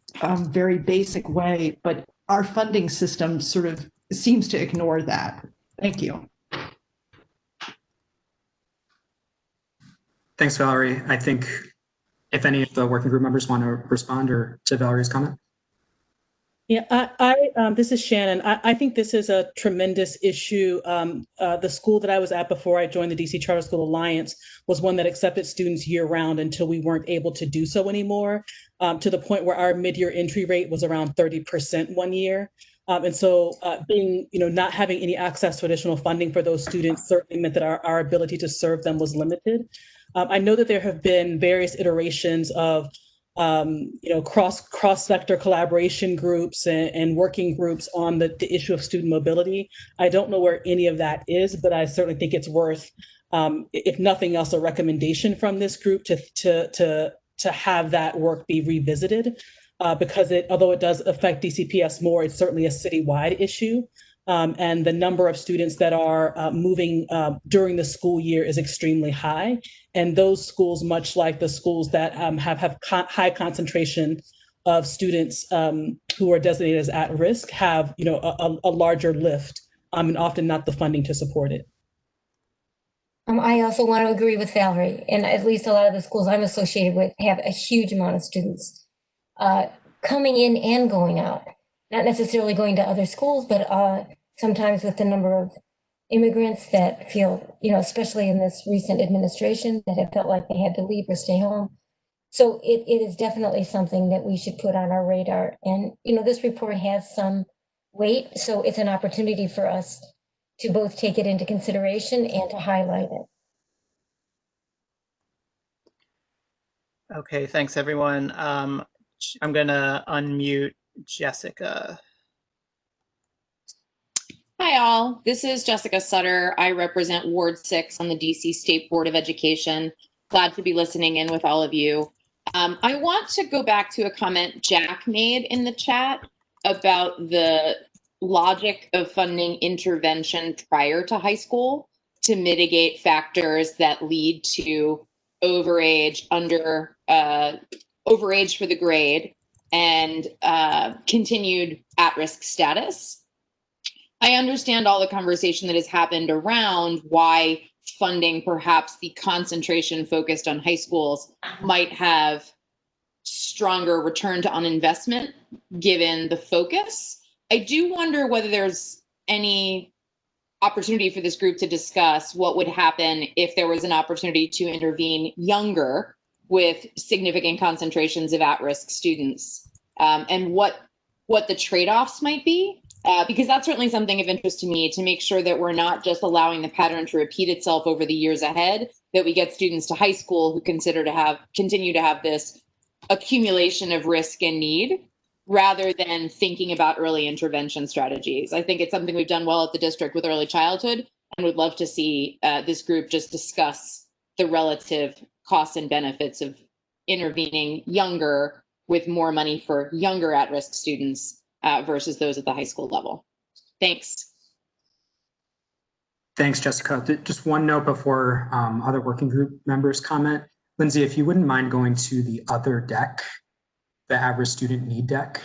very basic way, but our funding system sort of seems to ignore that. Thank you. Thanks, Valerie. I think if any of the working group members want to respond or to Valerie's comment. Yeah, this is Shannon. I think this is a tremendous issue. The school that I was at before I joined the DC Charter School Alliance was one that accepted students year round until we weren't able to do so anymore, to the point where our mid-year entry rate was around 30% one year. And so being, not having any access to additional funding for those students certainly meant that our ability to serve them was limited. I know that there have been various iterations of cross-sector collaboration groups and working groups on the issue of student mobility. I don't know where any of that is, but I certainly think it's worth, if nothing else, a recommendation from this group to have that work be revisited, because although it does affect DCPS more, it's certainly a citywide issue. And the number of students that are moving during the school year is extremely high. And those schools, much like the schools that have high concentration of students who are designated as at risk, have a larger lift, and often not the funding to support it. I also want to agree with Valerie, and at least a lot of the schools I'm associated with have a huge amount of students coming in and going out. not necessarily going to other schools, but sometimes with the number of immigrants that feel, especially in this recent administration, that have felt like they had to leave or stay home. So it is definitely something that we should put on our radar. And, this report has some weight, so it's an opportunity for us to both take it into consideration and to highlight it. Okay, thanks everyone. I'm gonna unmute Jessica. Hi all, this is Jessica Sutter. I represent Ward 6 on the DC State Board of Education. Glad to be listening in with all of you. I want to go back to a comment Jack made in the chat about the logic of funding intervention prior to high school to mitigate factors that lead to overage, overage for the grade, and continued at-risk status. I understand all the conversation that has happened around why funding, perhaps the concentration focused on high schools, might have stronger return on investment given the focus. I do wonder whether there's any opportunity for this group to discuss what would happen if there was an opportunity to intervene younger with significant concentrations of at-risk students, and what the trade-offs might be. Because that's certainly something of interest to me, to make sure that we're not just allowing the pattern to repeat itself over the years ahead, that we get students to high school who continue to have this accumulation of risk and need, rather than thinking about early intervention strategies. I think it's something we've done well at the district with early childhood, and would love to see this group just discuss the relative costs and benefits of intervening younger with more money for younger at-risk students versus those at the high school level. Thanks. Thanks, Jessica. Just one note before other working group members comment. Lindsay, if you wouldn't mind going to the other deck, the average student need deck,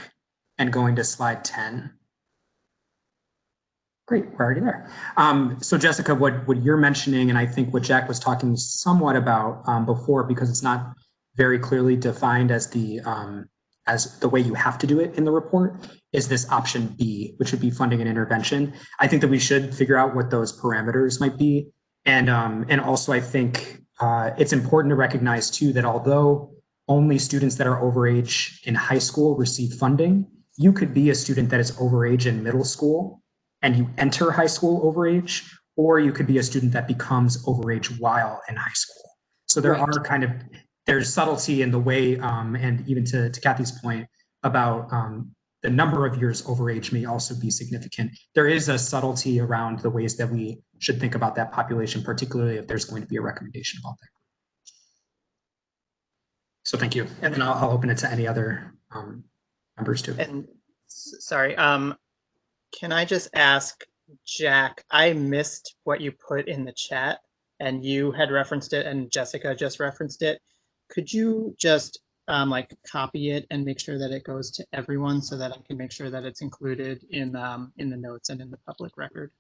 and going to slide 10. Great, we're already there. So Jessica, what you're mentioning, and I think what Jack was talking somewhat about before, because it's not very clearly defined as the way you have to do it in the report, is this option B, which would be funding and intervention. I think that we should figure out what those parameters might be. And also I think it's important to recognize too that although only students that are overage in high school receive funding, you could be a student that is overage in middle school and you enter high school overage, or you could be a student that becomes overage while in high school. So there are there's subtlety in the way, and even to Kathy's point about the number of years overage may also be significant. There is a subtlety around the ways that we should think about that population, particularly if there's going to be a recommendation about that. So thank you. And then I'll open it to any other members too. And sorry, can I just ask Jack, I missed what you put in the chat and you had referenced it and Jessica just referenced it. Could you just copy it and make sure that it goes to everyone so that I can make sure that it's included in the notes and in the public record?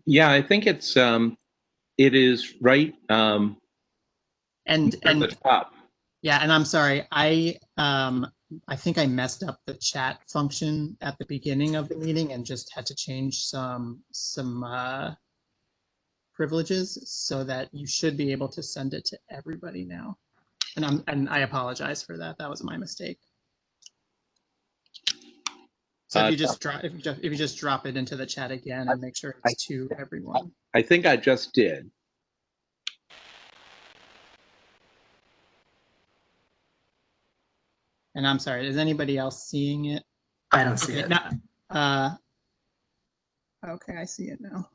Yeah, I think it is right and at the top. Yeah, and I'm sorry, I think I messed up the chat function at the beginning of the meeting and just had to change some privileges so that you should be able to send it to everybody now. And I apologize for that. That was my mistake. So if you just drop it into the chat again and make sure it's to everyone. I think I just did. And I'm sorry, is anybody else seeing it? I don't see it. Okay, I see it now.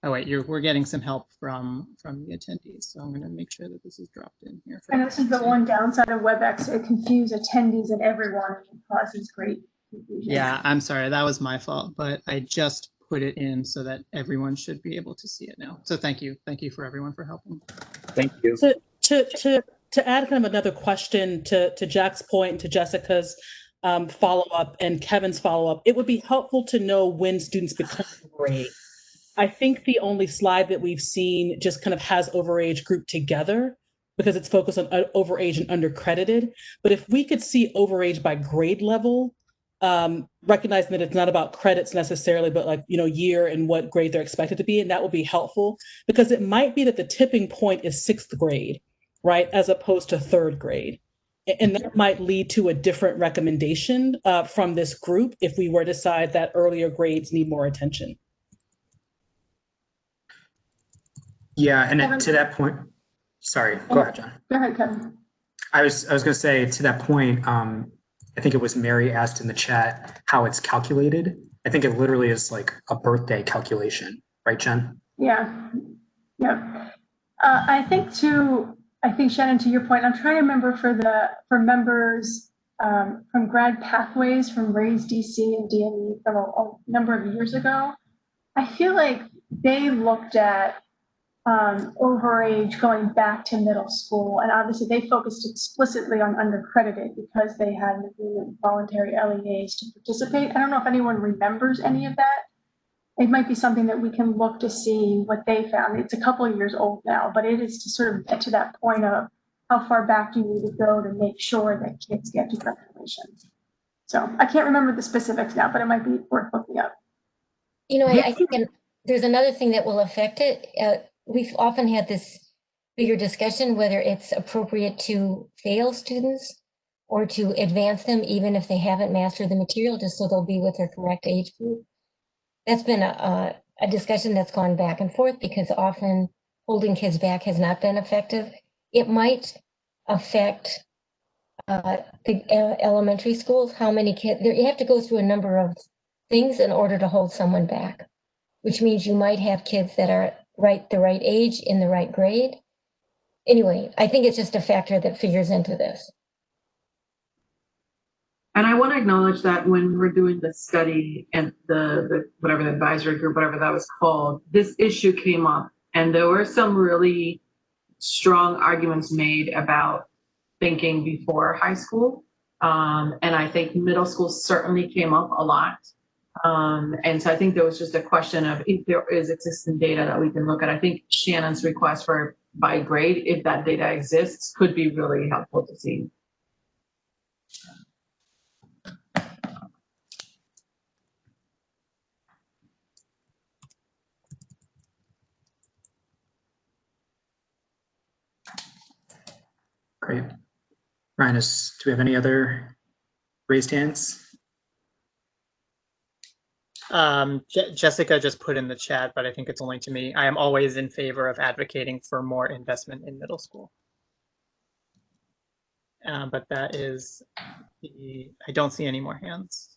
Oh wait, we're getting some help from the attendees, so I'm going to make sure that this is dropped in here. And this is the one downside of WebEx. It confuses attendees and everyone and causes great confusion. Yeah, I'm sorry, that was my fault, but I just put it in so that everyone should be able to see it now. So thank you for everyone for helping. Thank you. To add kind of another question to Jack's point and to Jessica's follow-up and Kevin's follow-up, it would be helpful to know when students become overage. I think the only slide that we've seen just kind of has overage grouped together because it's focused on overage and undercredited. But if we could see overage by grade level, recognizing that it's not about credits necessarily, but like, year and what grade they're expected to be. And that will be helpful because it might be that the tipping point is 6th grade, right? As opposed to 3rd grade. And that might lead to a different recommendation from this group if we were to decide that earlier grades need more attention. Yeah, and to that point, sorry, go ahead, John. Go ahead, Kevin. I was going to say to that point, I think it was Mary asked in the chat how it's calculated. I think it literally is like a birthday calculation, right, Jen? Yeah. I think Shannon, to your point, I'm trying to remember for members from Grad Pathways from Raise DC and DME from a number of years ago. I feel like they looked at overage going back to middle school, and obviously they focused explicitly on undercredited because they had an agreement with voluntary LEAs to participate. I don't know if anyone remembers any of that. It might be something that we can look to see what they found. It's a couple of years old now, but it is to sort of get to that point of how far back do you need to go to make sure that kids get to graduation. So I can't remember the specifics now, but it might be worth looking up. I think there's another thing that will affect it. We've often had this bigger discussion whether it's appropriate to fail students or to advance them even if they haven't mastered the material, just so they'll be with their correct age group. That's been a discussion that's gone back and forth because often holding kids back has not been effective. It might affect the elementary schools, how many kids, you have to go through a number of things in order to hold someone back, which means you might have kids that are the right age in the right grade. Anyway, I think it's just a factor that figures into this. And I want to acknowledge that when we're doing the study and the whatever the advisory group, whatever that was called, this issue came up and there were some really strong arguments made about thinking before high school. And I think middle school certainly came up a lot. And so I think there was just a question of if there is existing data that we can look at. I think Shannon's request for by grade, if that data exists, could be really helpful to see. Great. Ryan, do we have any other raised hands? Jessica just put in the chat, but I think it's only to me. I am always in favor of advocating for more investment in middle school. But that is I don't see any more hands.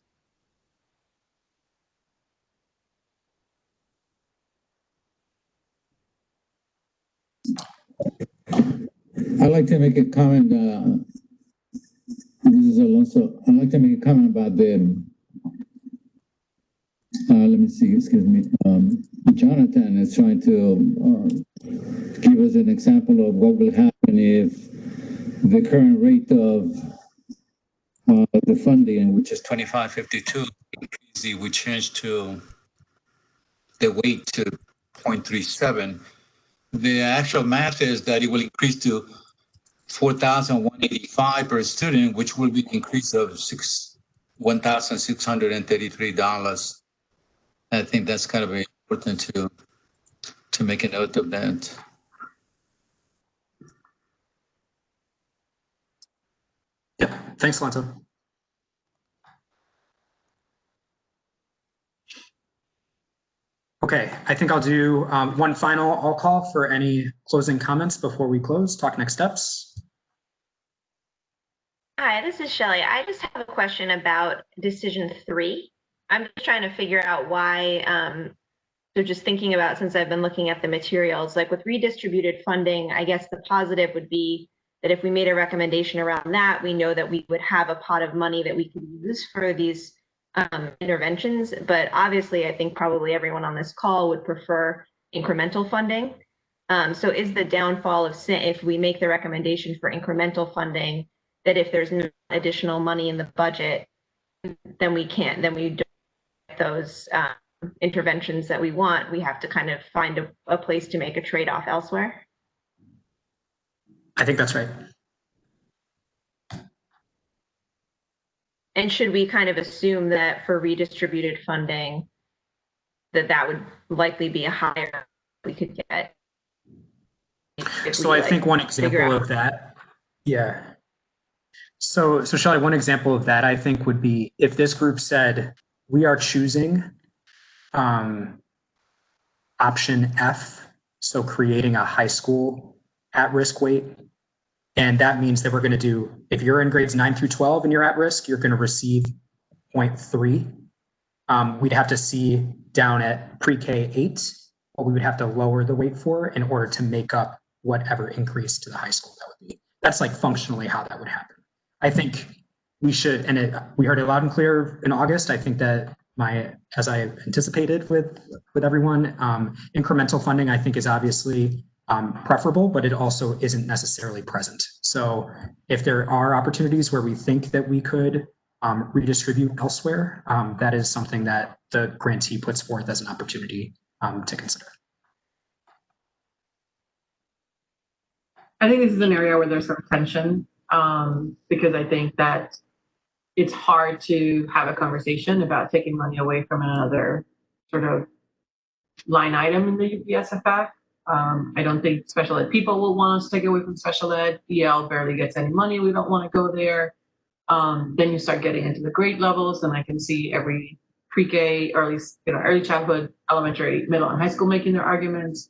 I'd like to make a comment. This is Alonso. I'd like to make a comment about the, let me see, excuse me. Jonathan is trying to give us an example of what will happen if the current rate of the funding, which is 2552, we change to the weight to 0.37. The actual math is that it will increase to $4,185 per student, which will be an increase of $1,633. I think that's kind of very important to make a note of that. Yeah, thanks, Alonso. Okay, I think I'll do one final all call for any closing comments before we close. Talk next steps. Hi, this is Shelly. I just have a question about decision 3. I'm just trying to figure out why, so just thinking about, since I've been looking at the materials, like with redistributed funding, I guess the positive would be that if we made a recommendation around that, we know that we would have a pot of money that we could use for these interventions. But obviously, I think probably everyone on this call would prefer incremental funding. So is the downfall of if we make the recommendation for incremental funding, that if there's no additional money in the budget, then we don't get those interventions that we want. We have to kind of find a place to make a trade-off elsewhere. I think that's right. And should we kind of assume that for redistributed funding, that would likely be a higher we could get? So I think one example of that, yeah. So Shelley, one example of that I think would be if this group said, we are choosing option F, so creating a high school at-risk weight. And that means that we're going to do, if you're in grades 9 through 12 and you're at risk, you're going to receive 0.3. We'd have to see down at pre-K 8 what we would have to lower the weight for in order to make up whatever increase to the high school that would be. That's like functionally how that would happen. I think we should, and we heard it loud and clear in August. I think that as I anticipated with everyone, incremental funding I think is obviously preferable, but it also isn't necessarily present. So if there are opportunities where we think that we could redistribute elsewhere, that is something that the grantee puts forth as an opportunity to consider. I think this is an area where there's some tension because I think that it's hard to have a conversation about taking money away from another sort of line item in the UPSFF. I don't think special ed people will want us to take away from special ed. EL barely gets any money. We don't want to go there. Then you start getting into the grade levels, and I can see every pre-K, early childhood, elementary, middle, and high school making their arguments.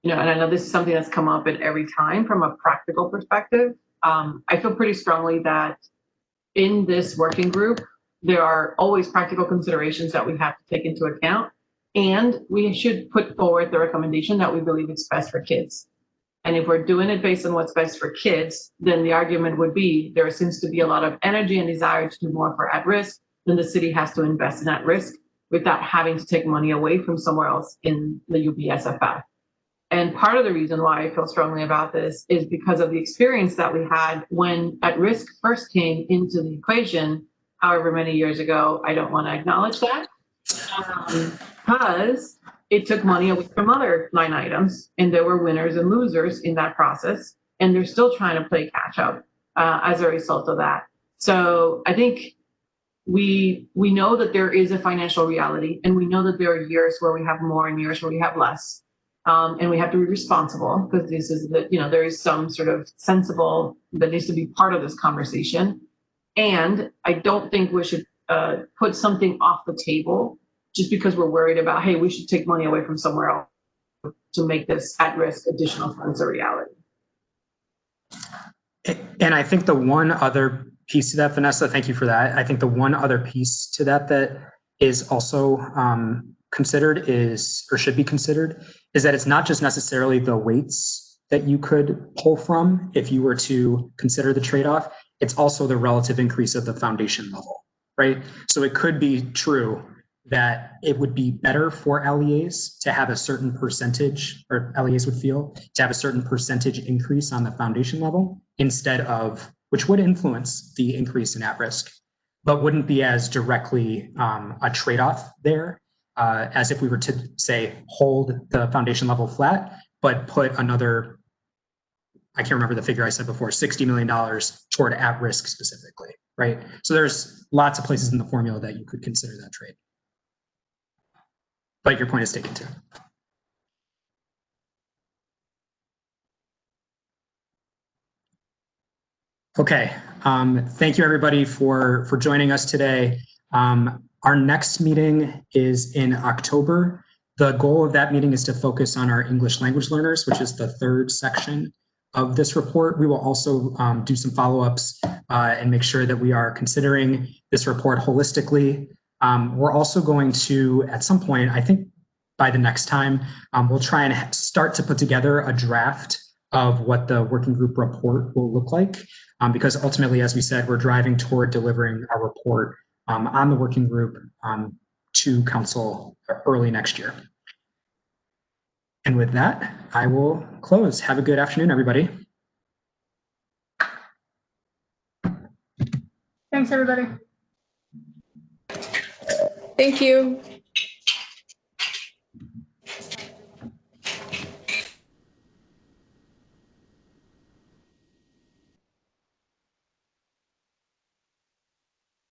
And I know this is something that's come up at every time from a practical perspective. I feel pretty strongly that in this working group, there are always practical considerations that we have to take into account. And we should put forward the recommendation that we believe is best for kids. And if we're doing it based on what's best for kids, then the argument would be there seems to be a lot of energy and desire to do more for at risk, then the city has to invest in at risk without having to take money away from somewhere else in the UPSFF. And part of the reason why I feel strongly about this is because of the experience that we had when at risk first came into the equation, however many years ago. I don't want to acknowledge that because it took money away from other line items, and there were winners and losers in that process, and they're still trying to play catch up as a result of that. So I think we know that there is a financial reality, and we know that there are years where we have more and years where we have less. And we have to be responsible because this is there is some sort of sensible that needs to be part of this conversation. And I don't think we should put something off the table just because we're worried about, hey, we should take money away from somewhere else to make this at-risk additional funds a reality. And I think the one other piece to that, Vanessa, thank you for that. I think the one other piece to that is also considered or should be considered is that it's not just necessarily the weights that you could pull from if you were to consider the trade-off, it's also the relative increase of the foundation level, right? So it could be true that it would be better for LEAs to have a certain percentage, or LEAs would feel, to have a certain percentage increase on the foundation level instead of, which would influence the increase in at-risk, but wouldn't be as directly a trade-off there as if we were to, say, hold the foundation level flat, but put another, I can't remember the figure I said before, $60 million toward at-risk specifically, right? So there's lots of places in the formula that you could consider that trade. But your point is taken too. Okay, thank you everybody for joining us today. Our next meeting is in October. The goal of that meeting is to focus on our English language learners, which is the third section of this report. We will also do some follow-ups and make sure that we are considering this report holistically. We're also going to, at some point, I think by the next time, we'll try and start to put together a draft of what the working group report will look like. Because ultimately, as we said, we're driving toward delivering our report on the working group to council early next year. And with that, I will close. Have a good afternoon, everybody. Thanks, everybody. Thank you.